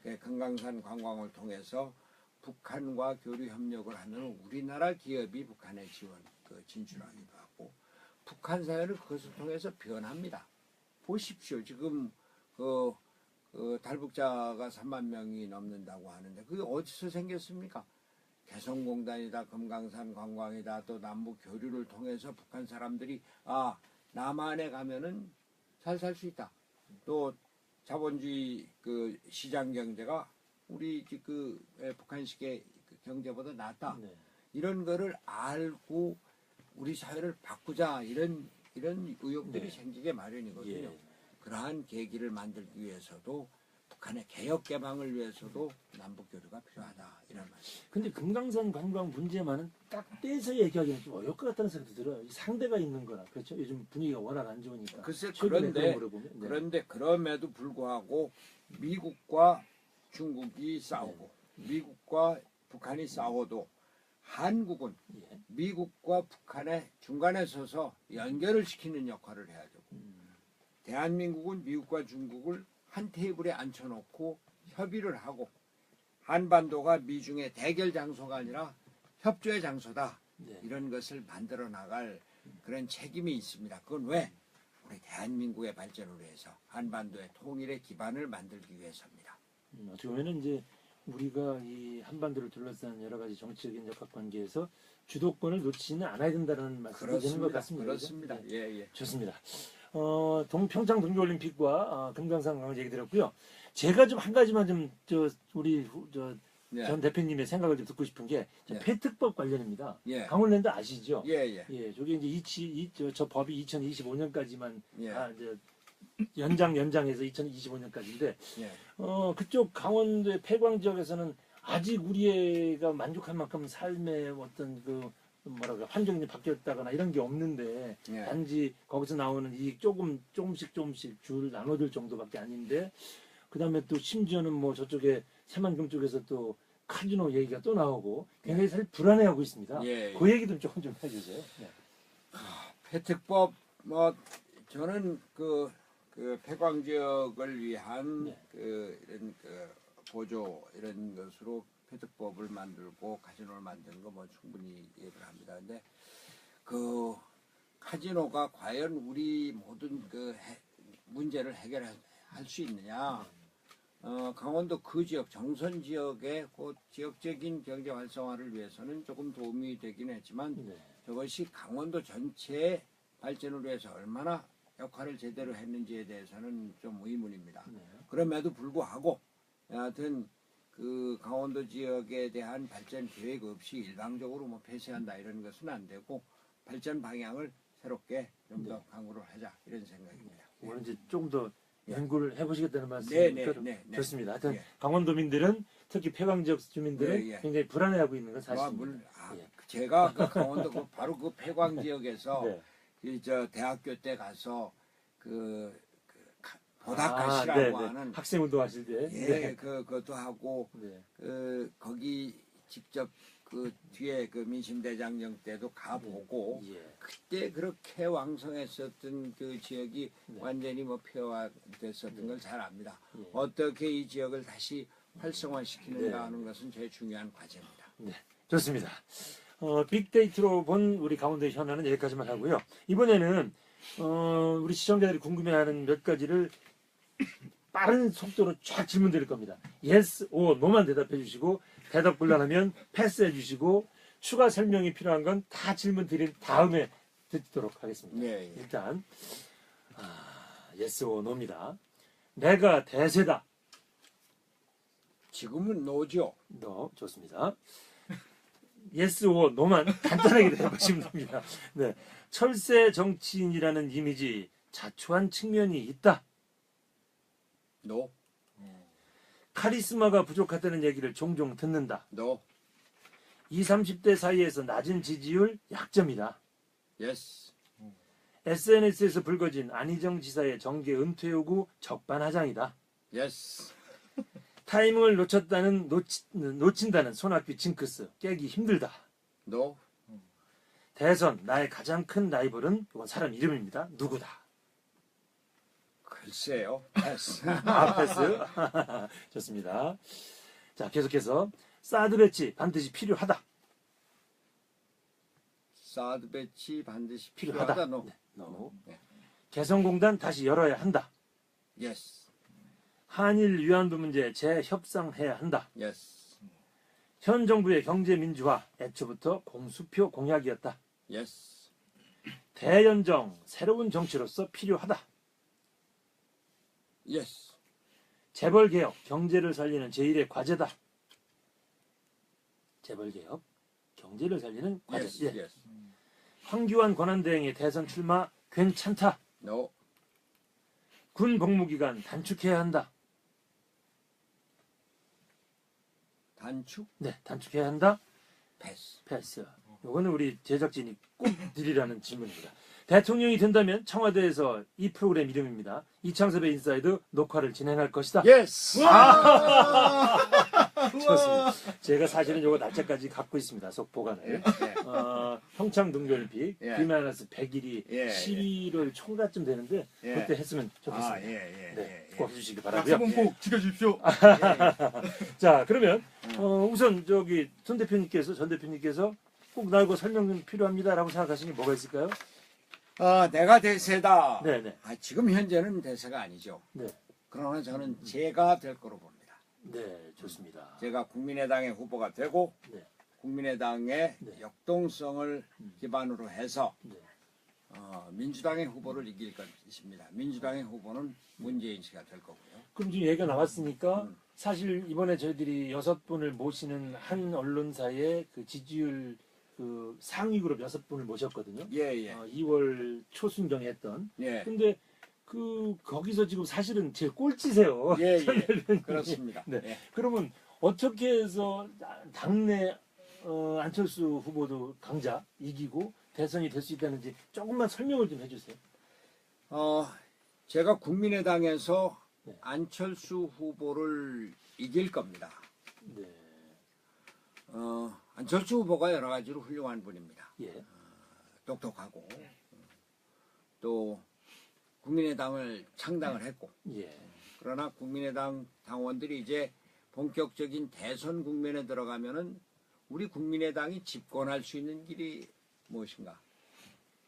네. 금강산 관광을 통해서 북한과 교류 협력을 하는 우리나라 기업이 북한에 진출하기도 하고 북한 사회는 그것을 통해서 변합니다. 보십시오. 지금 탈북자가 3만 명이 넘는다고 하는데 그게 어디서 생겼습니까? 개성공단이다, 금강산 관광이다, 또 남북 교류를 통해서 북한 사람들이 남한에 가면은 잘 살 수 있다. 또 자본주의 시장 경제가 우리 북한식의 경제보다 낫다. 네. 이런 거를 알고 우리 사회를 바꾸자 이런 의욕들이 네. 생기게 마련이거든요. 예. 그러한 계기를 만들기 위해서도 북한의 개혁 개방을 위해서도 남북 교류가 필요하다 이런 말씀. 근데 금강산 관광 문제만은 딱 떼서 얘기하기는 좀 어려울 것 같다는 생각도 들어요. 이 상대가 있는 거라. 그렇죠? 요즘 분위기가 워낙 안 좋으니까. 글쎄 최근에 그런데 그런 거를 보면, 네. 그런데 그럼에도 불구하고 미국과 중국이 싸우고 미국과 북한이 싸워도 한국은 예. 미국과 북한의 중간에 서서 연결을 시키는 역할을 해야 되고 대한민국은 미국과 중국을 한 테이블에 앉혀놓고 협의를 하고 한반도가 미중의 대결 장소가 아니라 협조의 장소다. 네. 이런 것을 만들어 나갈 그런 책임이 있습니다. 그건 왜? 우리 대한민국의 발전을 위해서 한반도의 통일의 기반을 만들기 위해서입니다. 어떻게 보면은 이제 우리가 이 한반도를 둘러싼 여러 가지 정치적인 역학 관계에서 주도권을 놓치지는 않아야 된다는 말씀이 되는 것 같습니다. 그렇습니다. 그죠? 예. 좋습니다. 평창 동계올림픽과 금강산 관광 얘기 들었고요. 제가 좀 한 가지만 좀 예. 전 대표님의 생각을 좀 듣고 싶은 게 예. 폐특법 관련입니다. 예. 강원랜드 아시죠? 예. 예, 저게 이제 저 법이 2025년까지만 예. 이제 연장해서 2025년까지인데 예. 그쪽 강원도의 폐광 지역에서는 아직 우리 애가 만족할 만큼 삶의 어떤 그 뭐랄까 환경이 바뀌었다거나 이런 게 없는데 예. 단지 거기서 나오는 이익 조금씩 줄 나눠줄 정도밖에 아닌데 그다음에 또 심지어는 뭐 저쪽에 새만금 쪽에서 또 카지노 얘기가 또 나오고 굉장히 사실 불안해하고 있습니다. 예, 예. 그 얘기도 조금 좀 해주세요. 네. 폐특법 뭐 저는 그 폐광 지역을 위한 네. 이런 보조 이런 것으로 폐특법을 만들고 카지노를 만드는 거 뭐 충분히 이해를 합니다. 근데 그 카지노가 과연 우리 모든 문제를 해결할 수 있느냐? 강원도 그 지역 정선 지역의 그 지역적인 경제 활성화를 위해서는 조금 도움이 되긴 했지만 네. 저것이 강원도 전체의 발전을 위해서 얼마나 역할을 제대로 했는지에 대해서는 좀 의문입니다. 네. 그럼에도 불구하고 여하튼 그 강원도 지역에 대한 발전 계획 없이 일방적으로 뭐 폐쇄한다 이런 것은 안 되고 발전 방향을 새롭게 좀 더 강구를 하자 이런 생각입니다. 오늘 이제 조금 더 연구를 해보시겠다는 말씀 네. 좋습니다. 하여튼 예. 강원도민들은 특히 폐광 지역 주민들은 예. 굉장히 불안해하고 있는 건 사실입니다. 예. 제가 그 강원도 바로 그 폐광 지역에서 네. 저 대학교 때 가서 아, 보다카시라고 네, 네. 하는 학생 운동하실 때. 예, 네. 그것도 하고 네. 거기 직접 그 뒤에 그 민심대장정 때도 가보고 예. 그때 그렇게 왕성했었던 그 지역이 네. 완전히 뭐 폐화됐었던 걸 잘 압니다. 예. 어떻게 이 지역을 다시 활성화시키는가 네. 하는 것은 제일 중요한 과제입니다. 네. 좋습니다. 빅데이터로 본 우리 강원도의 현안은 여기까지만 하고요. 이번에는 우리 시청자들이 궁금해하는 몇 가지를 빠른 속도로 쫙 질문 드릴 겁니다. Yes, or No만 대답해 주시고 대답 곤란하면 패스해 주시고 추가 설명이 필요한 건 다 질문 드린 다음에 듣도록 하겠습니다. 예, 예. 일단 Yes, or No입니다. 내가 대세다. 지금은 노죠. No, 좋습니다. Yes, or No만 간단하게 대답하시면 됩니다. 네. 철새 정치인이라는 이미지 자초한 측면이 있다. 노, 카리스마가 부족하다는 얘기를 종종 듣는다. 노, 20, 30대 사이에서 낮은 지지율 약점이다. 예스, SNS에서 불거진 안희정 지사의 정계 은퇴 요구 적반하장이다. 예스, 타이밍을 놓친다는 손학규 징크스 깨기 힘들다. 노, 대선 나의 가장 큰 라이벌은 이건 사람 이름입니다. 누구다? 글쎄요. 패스. 패스. 좋습니다. 자, 계속해서 사드 배치 반드시 필요하다. 사드 배치 반드시 필요하다. 필요하다. 노. 네, no. 네. 개성공단 다시 열어야 한다. 예스, 한일 위안부 문제 재협상해야 한다. 예스, 현 정부의 경제 민주화 애초부터 공수표 공약이었다. 예스, 대연정 새로운 정치로서 필요하다. 예스, 재벌개혁 경제를 살리는 제1의 과제다. 재벌개혁 경제를 살리는 과제. 예스, 예. 예스, 황교안 권한대행의 대선 출마 괜찮다. 노, 군 복무기간 단축해야 한다. 단축, 네, 단축해야 한다. 패스. 패스. 이거는 우리 제작진이 꼭 드리라는 질문입니다. 대통령이 된다면 청와대에서 이 프로그램 이름입니다. 이창섭의 인사이드 녹화를 진행할 것이다. 예스. 좋습니다. 제가 사실은 이거 날짜까지 갖고 있습니다. 속 보관을. 예. 평창 동계올림픽 예. B-1 100일이 예, 11월 초가쯤 되는데 예. 그때 했으면 좋겠습니다. 아, 예, 예, 네, 예, 꼭 해주시기 바라고요. 약속은 꼭 지켜주십시오. 자, 그러면 우선 저기 전 대표님께서 꼭 나이거 설명 필요합니다라고 생각하시는 게 뭐가 있을까요? 내가 대세다. 네네. 지금 현재는 대세가 아니죠. 네, 그러나 저는 제가 될 거로 봅니다. 네, 좋습니다. 제가 국민의당의 후보가 되고 네. 국민의당의 네. 역동성을 기반으로 해서 네. 민주당의 후보를 이길 것입니다. 민주당의 후보는 문재인 씨가 될 거고요. 그럼 지금 얘기가 나왔으니까 사실 이번에 저희들이 6분을 모시는 한 언론사의 그 지지율 그 상위 그룹 6분을 모셨거든요. 예, 예. 2월 초순경에 했던. 예. 근데 거기서 지금 사실은 제 꼴찌세요. 예, 전 예. 대표님이. 그렇습니다. 네. 예. 그러면 어떻게 해서 당내 안철수 후보도 강자 이기고 대선이 될 수 있다는지 조금만 설명을 좀 해주세요. 제가 국민의당에서 네. 안철수 후보를 이길 겁니다. 네. 안철수 후보가 여러 가지로 훌륭한 분입니다. 예. 똑똑하고 또 국민의당을 창당을 했고 예. 그러나 국민의당 당원들이 이제 본격적인 대선 국면에 들어가면은 우리 국민의당이 집권할 수 있는 길이 무엇인가?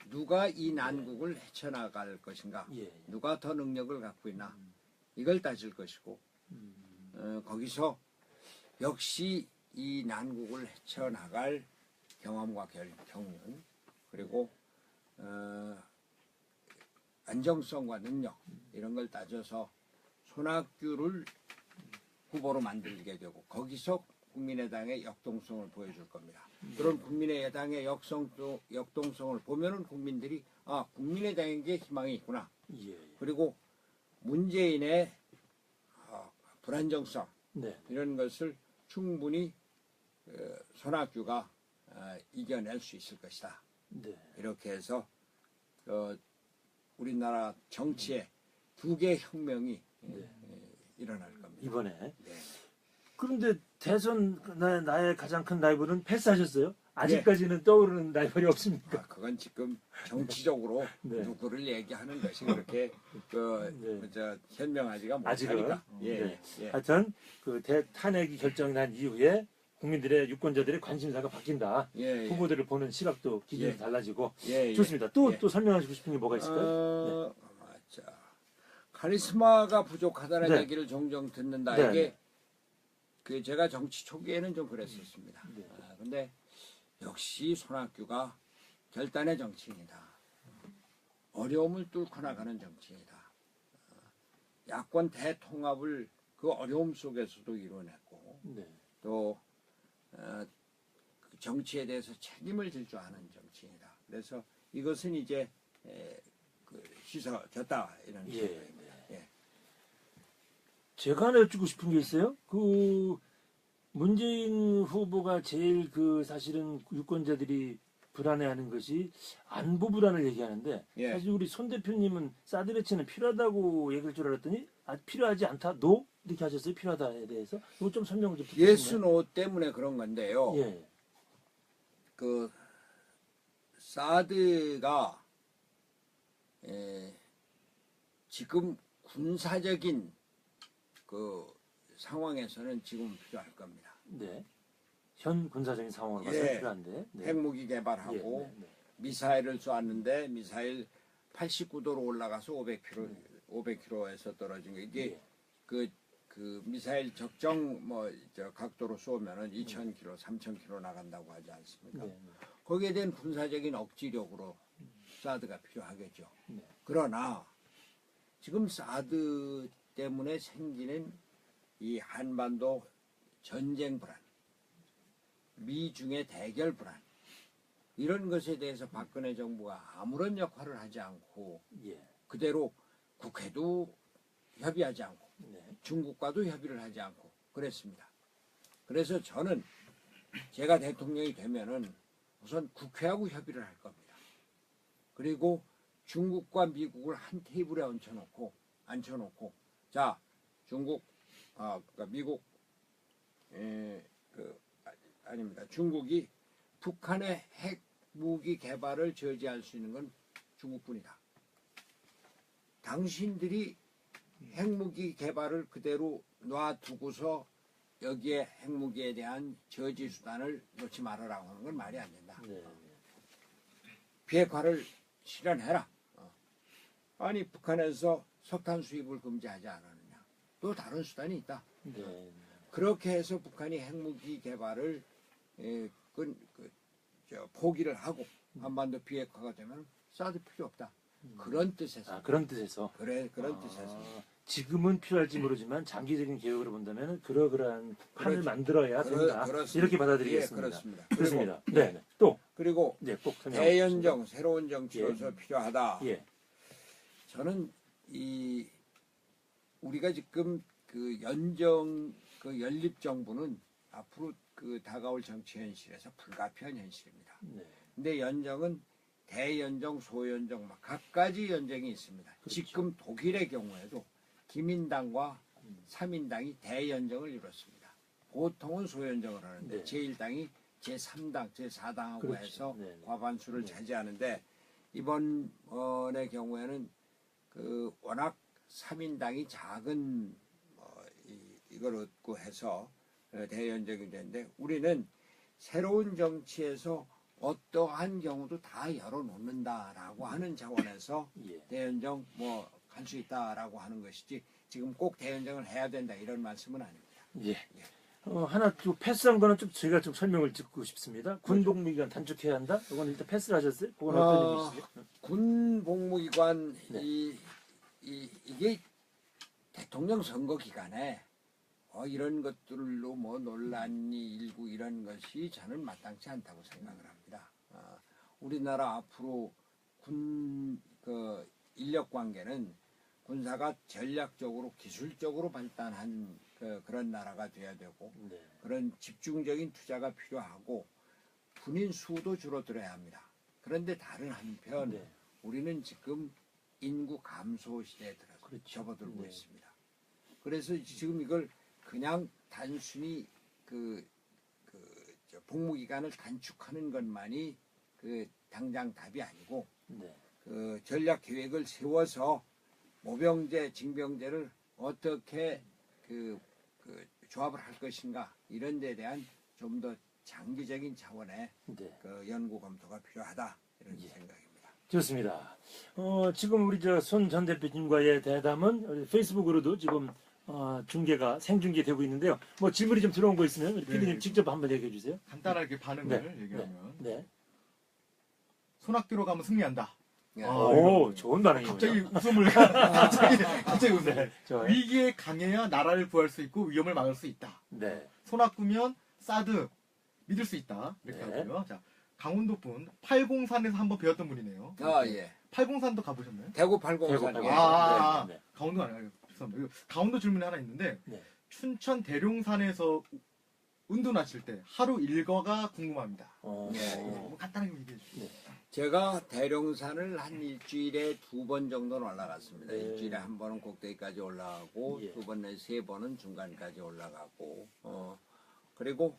누가 이 난국을 헤쳐나갈 것인가? 예. 누가 더 능력을 갖고 있나? 이걸 따질 것이고 거기서 역시 이 난국을 헤쳐나갈 경험과 경륜 그리고 안정성과 능력 이런 걸 따져서 손학규를 후보로 만들게 되고 거기서 국민의당의 역동성을 보여줄 겁니다. 그런 국민의당의 역동성을 보면은 국민들이 국민의당에게 희망이 있구나. 예. 그리고 문재인의 불안정성 네. 이런 것을 충분히 손학규가 이겨낼 수 있을 것이다. 네. 이렇게 해서 우리나라 정치에 두 개의 혁명이 네. 일어날 겁니다. 이번에. 네. 그런데 대선 나의 가장 큰 라이벌은 패스하셨어요? 아직까지는 떠오르는 라이벌이 없습니까? 그건 지금 정치적으로 네. 누구를 얘기하는 것이 그렇게 네. 현명하지가 아직은. 못하니까. 예, 네. 예. 하여튼 탄핵이 결정이 난 이후에 국민들의 유권자들의 관심사가 바뀐다. 예, 예. 후보들을 보는 시각도 기준이 예. 달라지고 예, 예. 좋습니다. 또 예. 설명하시고 싶은 게 뭐가 있을까요? 맞아. 카리스마가 부족하다는 네. 얘기를 종종 듣는다. 네, 이게 제가 정치 초기에는 좀 그랬었습니다. 네. 근데 역시 손학규가 결단의 정치인이다. 어려움을 뚫고 나가는 정치인이다. 야권 대통합을 그 어려움 속에서도 이뤄냈고 네. 또 그 정치에 대해서 책임을 질 줄 아는 정치인이다. 그래서 이것은 이제 씻어졌다 이런 예. 식입니다. 예. 제가 하나 여쭙고 싶은 게 있어요. 문재인 후보가 제일 사실은 유권자들이 불안해하는 것이 안보 불안을 얘기하는데 예. 사실 우리 손 대표님은 사드 배치는 필요하다고 얘기할 줄 알았더니 필요하지 않다. 노 이렇게 하셨어요. 필요하다에 대해서 이거 좀 설명을 좀 부탁드립니다. 예스노 때문에 그런 건데요. 예. 사드가 지금 군사적인 상황에서는 지금 필요할 겁니다. 네. 현 군사적인 상황으로 봐서 예. 필요한데. 네. 핵무기 개발하고 예, 네, 미사일을 쏘았는데 미사일 89도로 올라가서 500km에서 떨어진 거 이게 예. 그 미사일 적정 각도로 쏘면은 2,000km, 3,000km 나간다고 하지 않습니까? 네. 네. 거기에 대한 군사적인 억지력으로 사드가 필요하겠죠. 네. 그러나 지금 사드 때문에 생기는 이 한반도 전쟁 불안, 미중의 대결 불안 이런 것에 대해서 박근혜 정부가 아무런 역할을 하지 않고 예. 그대로 국회도 협의하지 않고 네. 중국과도 협의를 하지 않고 그랬습니다. 그래서 저는 제가 대통령이 되면은 우선 국회하고 협의를 할 겁니다. 그리고 중국과 미국을 한 테이블에 앉혀놓고 자 중국 그러니까 미국 아닙니다. 중국이 북한의 핵 무기 개발을 저지할 수 있는 건 중국뿐이다. 당신들이 핵무기 개발을 그대로 놔두고서 여기에 핵무기에 대한 저지 수단을 놓지 말아라고 하는 건 말이 안 된다. 네. 비핵화를 실현해라. 아니 북한에서 석탄 수입을 금지하지 않았느냐. 또 다른 수단이 있다. 네. 그렇게 해서 북한이 핵무기 개발을 포기를 하고 한반도 비핵화가 되면 사드 필요 없다. 그런 뜻에서. 그런 뜻에서. 그런 뜻에서. 지금은 필요할지 모르지만 장기적인 계획으로 본다면 그러한 판을 그렇죠. 만들어야 된다. 그렇습니다. 이렇게 받아들이겠습니다. 예, 그렇습니다. 그렇습니다. 그리고, 네. 또 그리고 네, 꼭 설명해 대연정 새로운 정치로서 예. 필요하다. 예. 저는 우리가 지금 그 연립정부는 앞으로 그 다가올 정치 현실에서 불가피한 현실입니다. 네. 근데 연정은 대연정, 소연정 막 각가지 연정이 있습니다. 그렇죠. 지금 독일의 경우에도 기민당과 삼인당이 대연정을 이뤘습니다. 보통은 소연정을 하는데 네. 제1당이 제3당, 제4당하고 그렇죠. 해서 네, 네. 과반수를 네. 차지하는데 이번의 경우에는 그 워낙 삼인당이 작은 이걸 얻고 해서 대연정이 되는데 우리는 새로운 정치에서 어떠한 경우도 다 열어놓는다라고 하는 차원에서 예. 대연정 뭐 할 수 있다라고 하는 것이지 지금 꼭 대연정을 해야 된다 이런 말씀은 아닙니다. 예. 하나 좀 패스한 거는 좀 제가 좀 설명을 듣고 싶습니다. 군 복무기간 단축해야 한다? 이건 일단 패스를 하셨어요? 그건 어떤 의미시죠? 군 복무기관 네. 이게 대통령 선거 기간에 이런 것들로 뭐 논란이 일고 이런 것이 저는 마땅치 않다고 생각을 합니다. 우리나라 앞으로 군 그 인력 관계는 군사가 전략적으로 기술적으로 발달한 그런 나라가 돼야 되고 네. 그런 집중적인 투자가 필요하고 군인 수도 줄어들어야 합니다. 그런데 다른 한편 네. 우리는 지금 인구 감소 시대에 들어서 그렇죠. 접어들고 네. 있습니다. 그래서 지금 이걸 그냥 단순히 저 복무 기간을 단축하는 것만이 당장 답이 아니고 네. 전략 계획을 세워서 모병제, 징병제를 어떻게 조합을 할 것인가 이런 데 대한 좀 더 장기적인 차원의 네. 연구 검토가 필요하다 이런 예. 생각입니다. 좋습니다. 지금 우리 손 전 대표님과의 대담은 페이스북으로도 지금 중계가 생중계되고 있는데요. 뭐 질문이 좀 들어온 거 있으면 우리 PD님 네. 직접 한번 얘기해 주세요. 간단하게 반응을 네. 얘기하면 네. 손학규로 가면 승리한다. 예. 오, 이거 좋은 반응이군요. 갑자기 웃음을 갑자기 웃음. 네. 좋아요. 위기에 강해야 나라를 구할 수 있고 위험을 막을 수 있다. 네. 손학규면 사드 믿을 수 있다. 이렇게 네. 하고요. 자, 강원도 분 803에서 한번 배웠던 분이네요. 예. 803도 가보셨나요? 대구 803. 대구 예. 아, 네. 강원도 아니에요. 죄송합니다. 강원도 질문이 하나 있는데 네. 춘천 대룡산에서 운동하실 때 하루 일과가 궁금합니다. 네. 뭐 간단하게 얘기해 주세요. 네. 제가 대룡산을 한 일주일에 2번 정도는 올라갔습니다. 네. 일주일에 한 번은 꼭대기까지 올라가고 예. 2번 내지 3번은 중간까지 올라가고 그리고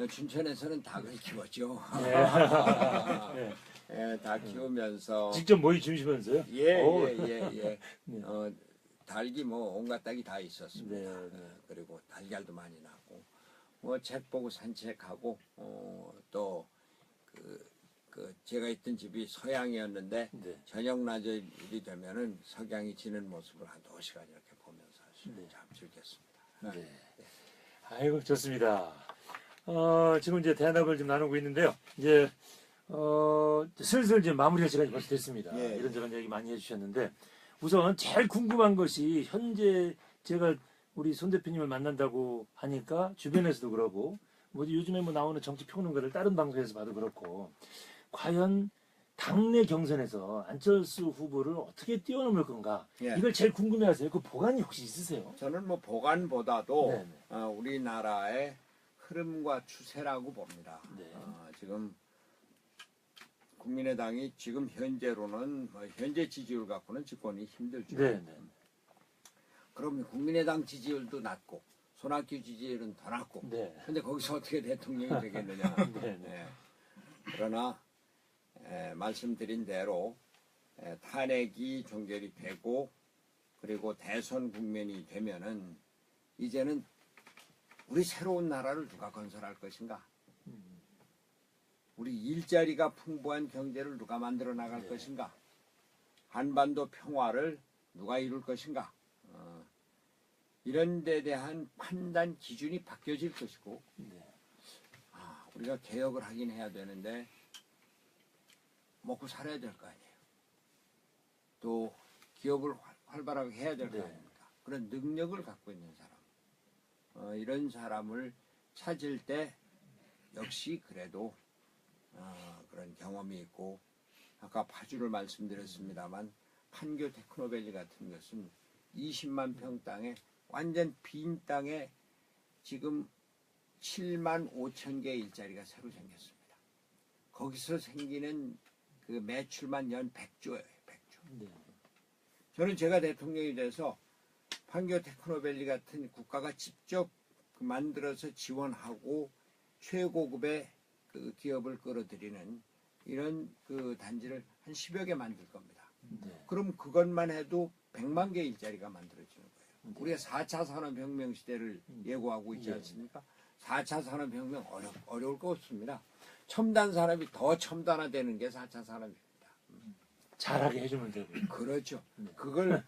춘천에서는 닭을 키웠죠. 네. 예, 닭 키우면서 직접 모이 주시면서요? 오. 예. 네. 닭이 뭐 온갖 닭이 다 있었습니다. 네. 그리고 달걀도 많이 나고 뭐 책 보고 산책하고 또 제가 있던 집이 서양이었는데 네. 저녁 낮이 되면은 석양이 지는 모습을 한 2시간 이렇게 보면서 네. 참 즐겼습니다. 네. 아이고 좋습니다. 지금 이제 대답을 좀 나누고 있는데요. 이제 슬슬 이제 마무리할 시간이 벌써 됐습니다. 예. 이런저런 얘기 많이 해주셨는데 우선 제일 궁금한 것이 현재 제가 우리 손 대표님을 만난다고 하니까 주변에서도 그러고 뭐 요즘에 뭐 나오는 정치 평론가를 다른 방송에서 봐도 그렇고 과연 당내 경선에서 안철수 후보를 어떻게 뛰어넘을 건가 예. 이걸 제일 궁금해하세요. 그 보관이 혹시 있으세요? 저는 뭐 보관보다도 네네. 우리나라의 흐름과 추세라고 봅니다. 네. 지금 국민의당이 지금 현재로는 현재 지지율 갖고는 집권이 힘들죠. 네네. 그럼 국민의당 지지율도 낮고 손학규 지지율은 더 낮고 네. 근데 거기서 어떻게 대통령이 되겠느냐. 네. 예. 그러나 말씀드린 대로 탄핵이 종결이 되고 그리고 대선 국면이 되면은 이제는 우리 새로운 나라를 누가 건설할 것인가? 우리 일자리가 풍부한 경제를 누가 만들어 나갈 네. 것인가? 한반도 평화를 누가 이룰 것인가? 이런 데 대한 판단 기준이 바뀌어질 것이고 네. 우리가 개혁을 하긴 해야 되는데 먹고 살아야 될 거 아니에요. 또 기업을 활발하게 해야 될 거 네. 아닙니까? 그런 능력을 갖고 있는 사람. 이런 사람을 찾을 때 역시 그래도 그런 경험이 있고 아까 파주를 말씀드렸습니다만 판교 테크노밸리 같은 것은 20만 평 땅에 완전 빈 땅에 지금 7만 5천 개 일자리가 새로 생겼습니다. 거기서 생기는 그 매출만 연 100조예요. 100조. 네. 저는 제가 대통령이 돼서 판교 테크노밸리 같은 국가가 직접 만들어서 지원하고 최고급의 그 기업을 끌어들이는 이런 그 단지를 한 10여 개 만들 겁니다. 네. 그럼 그것만 해도 100만 개 일자리가 만들어지는 거예요. 네. 우리가 4차 산업혁명 시대를 예고하고 있지 예. 않습니까? 4차 산업혁명 어려울 거 없습니다. 첨단 산업이 더 첨단화되는 게 4차 산업입니다. 잘하게 해주면 되고요. 그렇죠. 네. 그걸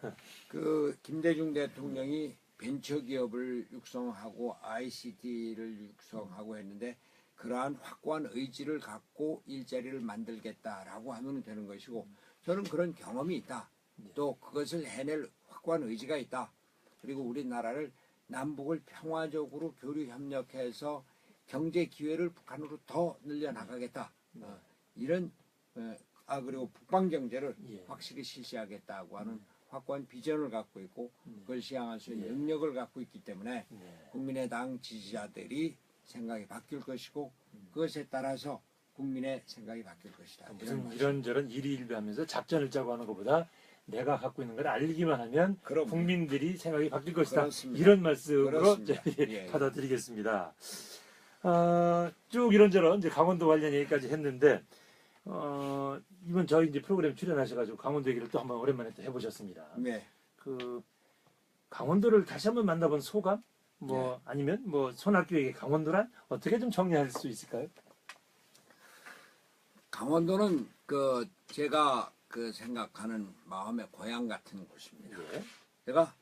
그 김대중 대통령이 벤처기업을 육성하고 ICT를 육성하고 했는데 그러한 확고한 의지를 갖고 일자리를 만들겠다라고 하면 되는 것이고 저는 그런 경험이 있다. 또 그것을 해낼 확고한 의지가 있다. 그리고 우리나라를 남북을 평화적으로 교류 협력해서 경제 기회를 북한으로 더 늘려나가겠다. 이런 그리고 북방 경제를 예. 확실히 실시하겠다고 하는 확고한 비전을 갖고 있고 그걸 시행할 수 있는 예. 능력을 갖고 있기 때문에 네. 국민의당 지지자들이 생각이 바뀔 것이고 그것에 따라서 국민의 생각이 바뀔 것이다. 무슨 말씀. 이런저런 일희일비하면서 작전을 짜고 하는 것보다 내가 갖고 있는 걸 알기만 하면 그럼 국민들이 생각이 바뀔 것이다. 그렇습니다. 이런 말씀으로 그렇습니다. 저희 예. 받아들이겠습니다. 쭉 이런저런 이제 강원도 관련 얘기까지 했는데 이번 저희 이제 프로그램 출연하셔가지고 강원도 얘기를 또 한번 오랜만에 또 해보셨습니다. 네. 그 강원도를 다시 한번 만나본 소감, 뭐 아니면 뭐 손학규에게 강원도란 어떻게 좀 정리할 수 있을까요? 강원도는 그 제가 그 생각하는 마음의 고향 같은 곳입니다. 예. 제가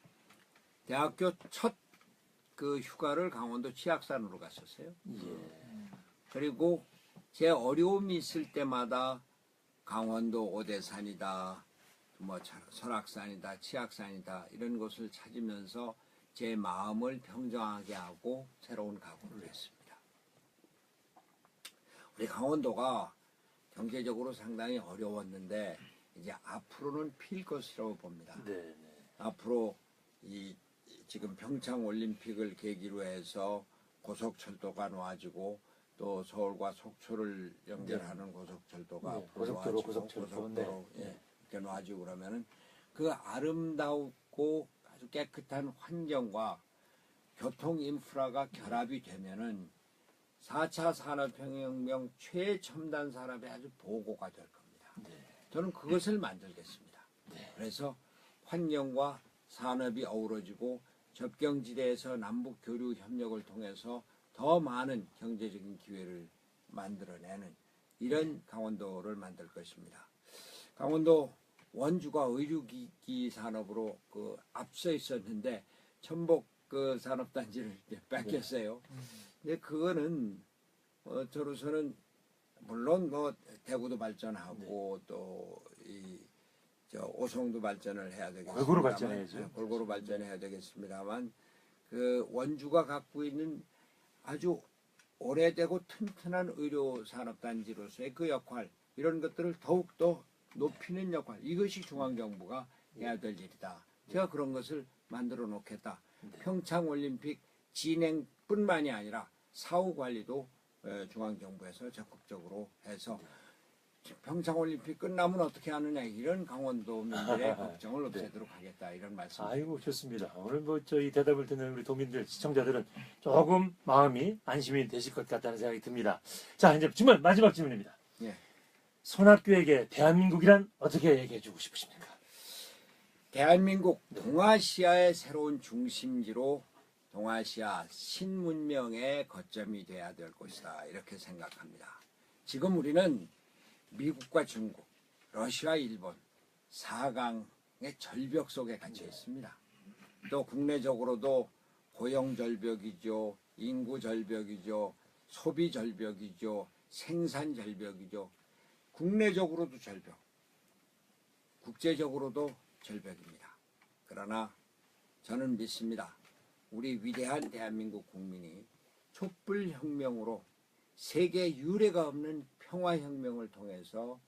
대학교 첫 그 휴가를 강원도 치악산으로 갔었어요. 예. 그리고 제 어려움이 있을 때마다 강원도 오대산이다, 뭐 설악산이다, 치악산이다 이런 곳을 찾으면서 제 마음을 평정하게 하고 새로운 각오를 했습니다. 우리 강원도가 경제적으로 상당히 어려웠는데 이제 앞으로는 필 것이라고 봅니다. 네. 네. 앞으로 이 지금 평창 올림픽을 계기로 해서 고속철도가 놓아지고 또 서울과 속초를 연결하는 고속철도가 네, 앞으로 고속도로, 놓아지고 고속철도, 고속도로 네. 예, 이렇게 놓아지고 그러면은 그 아름답고 아주 깨끗한 환경과 교통 인프라가 결합이 되면은 4차 산업혁명 최첨단 산업의 아주 보고가 될 겁니다. 네. 저는 그것을 만들겠습니다. 네. 그래서 환경과 산업이 어우러지고 접경지대에서 남북 교류 협력을 통해서 더 많은 경제적인 기회를 만들어내는 이런 강원도를 만들 것입니다. 강원도 원주가 의료기기 산업으로 그 앞서 있었는데 천복 그 산업단지를 이제 뺏겼어요. 근데 그거는 저로서는 물론 뭐 대구도 발전하고 또 이 오송도 발전을 해야 되겠습니다. 골고루 발전해야죠. 골고루 발전해야 되겠습니다만 그 원주가 갖고 있는 아주 오래되고 튼튼한 의료 산업단지로서의 그 역할 이런 것들을 더욱더 높이는 역할 이것이 중앙정부가 해야 될 일이다. 제가 그런 것을 만들어 놓겠다. 평창올림픽 진행뿐만이 아니라 사후 관리도 중앙정부에서 적극적으로 해서 평창올림픽 끝나면 어떻게 하느냐 이런 강원도민들의 걱정을 없애도록 하겠다 이런 말씀. 아이고 좋습니다. 오늘 뭐 저희 대답을 듣는 우리 도민들 시청자들은 조금 마음이 안심이 되실 것 같다는 생각이 듭니다. 자 이제 질문 마지막 질문입니다. 예. 손학규에게 대한민국이란 어떻게 얘기해주고 싶으십니까? 대한민국 동아시아의 새로운 중심지로 동아시아 신문명의 거점이 돼야 될 것이다 이렇게 생각합니다. 지금 우리는 미국과 중국, 러시아, 일본 4강의 절벽 속에 갇혀 있습니다. 또 국내적으로도 고용 절벽이죠, 인구 절벽이죠, 소비 절벽이죠, 생산 절벽이죠. 국내적으로도 절벽, 국제적으로도 절벽입니다. 그러나 저는 믿습니다. 우리 위대한 대한민국 국민이 촛불혁명으로 세계 유례가 없는 평화혁명을 통해서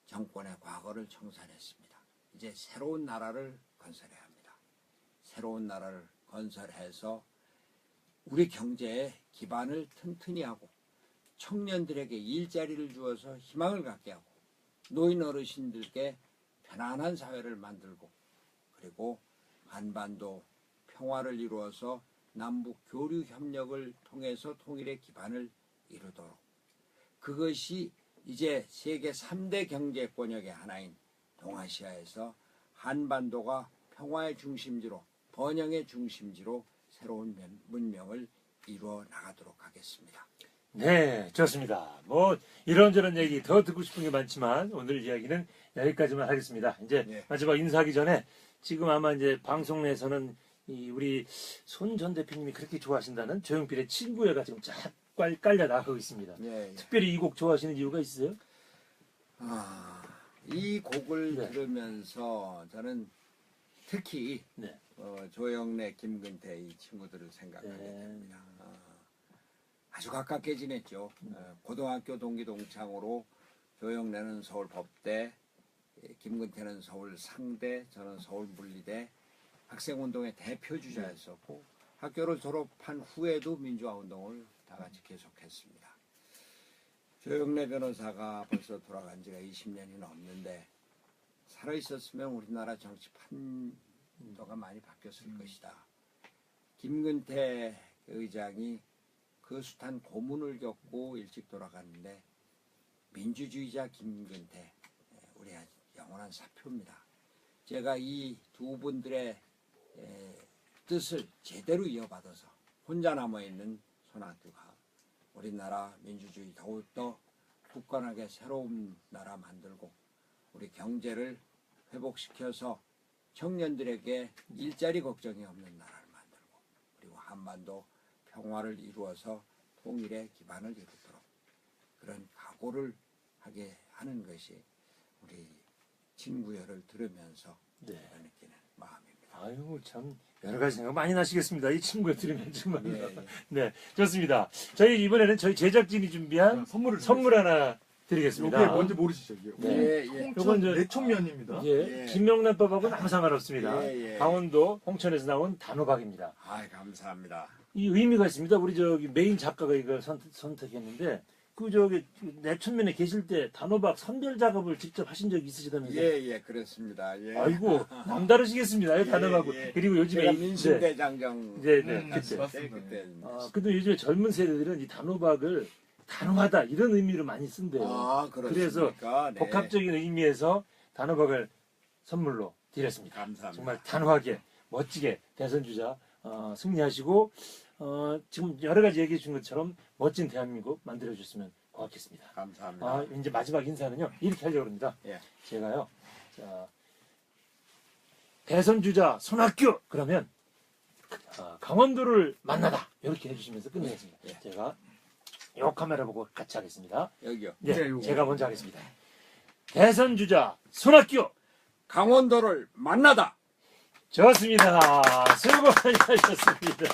정권의 과거를 청산했습니다. 이제 새로운 나라를 건설해야 합니다. 새로운 나라를 건설해서 우리 경제의 기반을 튼튼히 하고 청년들에게 일자리를 주어서 희망을 갖게 하고 노인 어르신들께 편안한 사회를 만들고 그리고 한반도 평화를 이루어서 남북 교류 협력을 통해서 통일의 기반을 이루도록 그것이 이제 세계 3대 경제권역의 하나인 동아시아에서 한반도가 평화의 중심지로 번영의 중심지로 새로운 문명을 이루어 나가도록 하겠습니다. 네, 좋습니다. 뭐 이런저런 얘기 더 듣고 싶은 게 많지만 오늘 이야기는 여기까지만 하겠습니다. 이제 네. 마지막 인사하기 전에 지금 아마 이제 방송 내에서는 우리 손 전 대표님이 그렇게 좋아하신다는 조용필의 친구애가 지금 쫙 깔려 나가고 있습니다. 예, 특별히 이 곡 좋아하시는 이유가 있어요? 이 곡을 네. 들으면서 저는 특히 네. 조영래, 김근태 이 친구들을 생각하게 네. 됩니다. 아주 가깝게 지냈죠. 고등학교 동기 동창으로 조영래는 서울 법대, 김근태는 서울 상대, 저는 서울 물리대 학생운동의 대표 주자였었고 학교를 졸업한 후에도 민주화 운동을 다 같이 계속했습니다. 조영래 변호사가 벌써 돌아간 지가 20년이 넘는데 살아있었으면 우리나라 정치 판도가 많이 바뀌었을 것이다. 김근태 의장이 그 숱한 고문을 겪고 일찍 돌아갔는데 민주주의자 김근태 우리 영원한 사표입니다. 제가 이 두 분들의 뜻을 제대로 이어받아서 혼자 남아있는 손학규가 우리나라 민주주의 더욱더 굳건하게 새로운 나라 만들고 우리 경제를 회복시켜서 청년들에게 일자리 걱정이 없는 나라를 만들고 그리고 한반도 평화를 이루어서 통일의 기반을 이루도록 그런 각오를 하게 하는 것이 우리 친구여를 들으면서 네. 느끼는 마음입니다. 아유 참 여러 가지 생각 많이 나시겠습니다. 이 친구가 들으면 정말. 예, 예. 네, 좋습니다. 저희 이번에는 저희 제작진이 준비한 선물 하나 드리겠습니다. 이게 뭔지 모르시죠? 이게 네. 예, 예. 요건 저- 내촌면입니다. 예, 예. 김명란법하고는 아무 상관없습니다. 예, 예. 강원도 홍천에서 나온 단호박입니다. 아, 감사합니다. 이 의미가 있습니다. 우리 저기 메인 작가가 이걸 선택했는데 그 저기 내천면에 계실 때 단호박 선별 작업을 직접 하신 적이 있으시다면서요? 예, 예, 그렇습니다. 예. 아이고 남다르시겠습니다. 단호박하고 예. 그리고 요즘에 제가 네, 민심대장정 네, 맞습니다. 그때 근데 요즘에 젊은 세대들은 이 단호박을 단호하다 이런 의미로 많이 쓴대요. 아, 그래서 그렇습니까? 네. 복합적인 의미에서 단호박을 선물로 드렸습니다. 감사합니다. 정말 단호하게 멋지게 대선 주자 승리하시고 지금 여러 가지 얘기해 준 것처럼 멋진 대한민국 만들어 주셨으면 고맙겠습니다. 감사합니다. 이제 마지막 인사는요 이렇게 하려고 합니다. 예. 제가요 자, 대선 주자 손학규 그러면 강원도를 만나다 이렇게 해주시면서 끝내겠습니다. 예. 제가 요 카메라 보고 같이 하겠습니다. 여기요. 네, 네, 요거. 제가 먼저 하겠습니다. 대선 주자 손학규 강원도를 만나다. 좋습니다. 수고 많이 하셨습니다.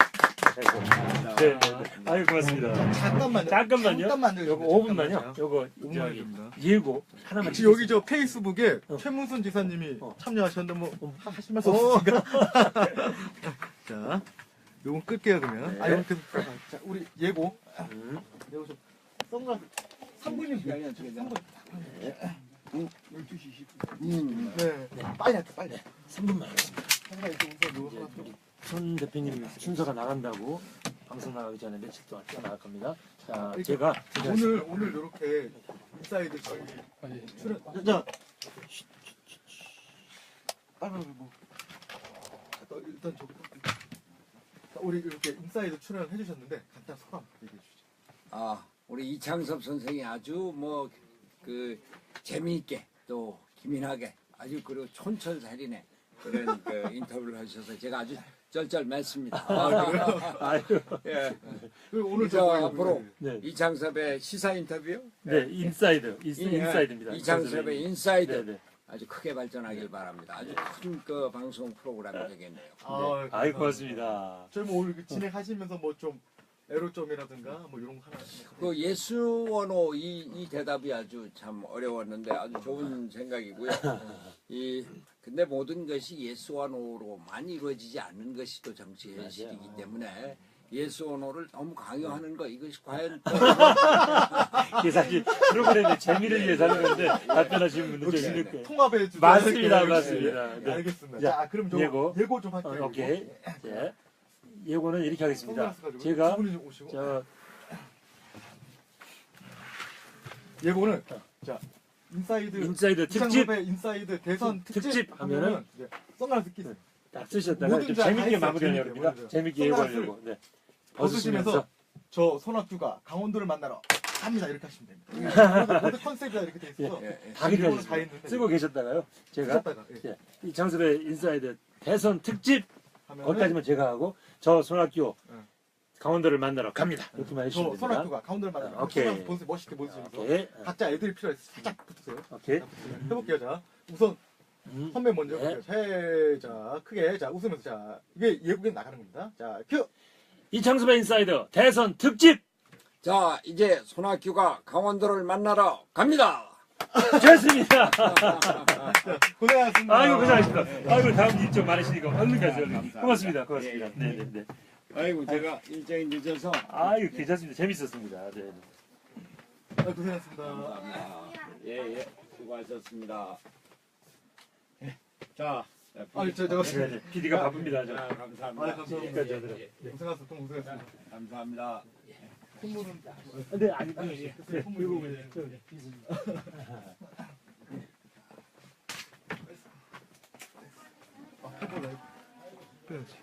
네, 네, 네. 아유 고맙습니다. 잠깐만요. 잠깐만요. 요거 5분만요. 요거 저기 정말입니다. 예고 하나만 혹시 여기 저 페이스북에 어. 최문순 지사님이 어. 참여하셨는데 뭐 하실 말씀 없으신가? 자, 요건 끌게요 그러면. 네. 요건 계속 풀어봐. 자, 우리 예고. 음. 예고 좀. 선글라스 3분이면 시간이 어떻게 되나? 12시 20분. 네. 빨리 할게 빨리. 3분만 하겠습니다. 카메라 이렇게 우선 이제 요 우리 손 대표님 순서가 나간다고 방송 나가기 전에 며칠 동안 뛰어나갈 겁니다. 자, 제가 오늘 이렇게 인사이드 저희 출연. 자, 빨리 뭐. 자, 일단 저. 자, 우리 이렇게 인사이드 출연해 주셨는데 간단 소감 얘기해 주시죠. 우리 이창섭 선생이 아주 재미있게 또 기민하게 아주 그리고 촌철살인의 그런 인터뷰를 하셔서 제가 아주 쩔쩔맸습니다. 아유, 예. 그리고 오늘 저 앞으로 네, 이창섭의 시사 인터뷰요? 네, 인사이드입니다. 이창섭의 인사이드 네, 네. 아주 크게 발전하길 바랍니다. 아주 큰 방송 프로그램이 되겠네요. 아이 고맙습니다. 저희 뭐 오늘 진행하시면서 뭐 좀 에로점이라든가 뭐 이런 거 하나. 그 예수 원호 이 대답이 아주 참 어려웠는데 아주 좋은 생각이고요. 근데 모든 것이 예수 원호로만 이루어지지 않는 것이 또 정치 현실이기 때문에 예수 원호를 너무 강요하는 거 이것이 과연 이게 사실 프로그램의 재미를 위해서 하는 건데 답변하시는 분들 좀 역시 있는 거예요. 통합해 주세요. 맞습니다, 역시. 맞습니다. 네, 네. 알겠습니다. 자, 자, 그럼 좀 예고 좀 할게요. 오케이. 자, 예고는 이렇게 하겠습니다. 선글라스 가지고 제가 두 분이 좀 오시고. 저 예고는 자 인사이드 인사이드 특집 이창섭의 인사이드 대선 특집 특집 하면은 이제 선글라스 끼세요. 딱 쓰셨다가 모든 좀 자 다 재밌게 했어요. 마무리하려고 재밌게 합니다. 마무리하려고. 재밌게 선글라스를 예고하려고. 네. 벗으시면서 벗으시면서 저 손학규가 강원도를 만나러 갑니다 이렇게 하시면 됩니다. 모두 컨셉이 이렇게 돼 있어서 예, 예. 다 예고는 기다리시고 다 했는데 쓰고 계셨다가요. 제가 하셨다가 예. 이 장섭의 인사이드 대선 특집 하면은 거기까지만 제가 하고 저 손학규 응. 강원도를 만나러 갑니다. 이렇게만 저 해주시면 됩니다. 손학규가 강원도를 만나러 오케이. 손학규 보세요. 멋있게 보여주시면서 오케이. 각자 애들이 필요해서 살짝 붙으세요. 오케이. 해볼게요. 자 우선 선배 먼저 네. 해볼게요. 자 크게 자 웃으면서 자 이게 예고에 나가는 겁니다. 자 큐. 이창섭의 인사이드 대선 특집 자 이제 손학규가 강원도를 만나러 갑니다. 됐습니다. 고생하셨습니다. 아이고 고생하셨습니다. 아이고 다음 일정 많으시니까 얼른 가세요. 얼른. 감사합니다. 고맙습니다. 고맙습니다. 예, 예. 네네네. 아이고 제가 일정이 늦어서 아이고 괜찮습니다. 재밌었습니다. 네. 아, 고생하셨습니다. 감사합니다. 예예 수고하셨습니다. 자, 아, 저 네, PD가 바쁩니다. 저. 감사합니다. 아, 감사합니다. 여기까지 하더라고요. 고생하셨습니다. 고생하셨습니다. 감사합니다. 선물은 네, 아니, 네. 그리고 해볼래요? 그래야지.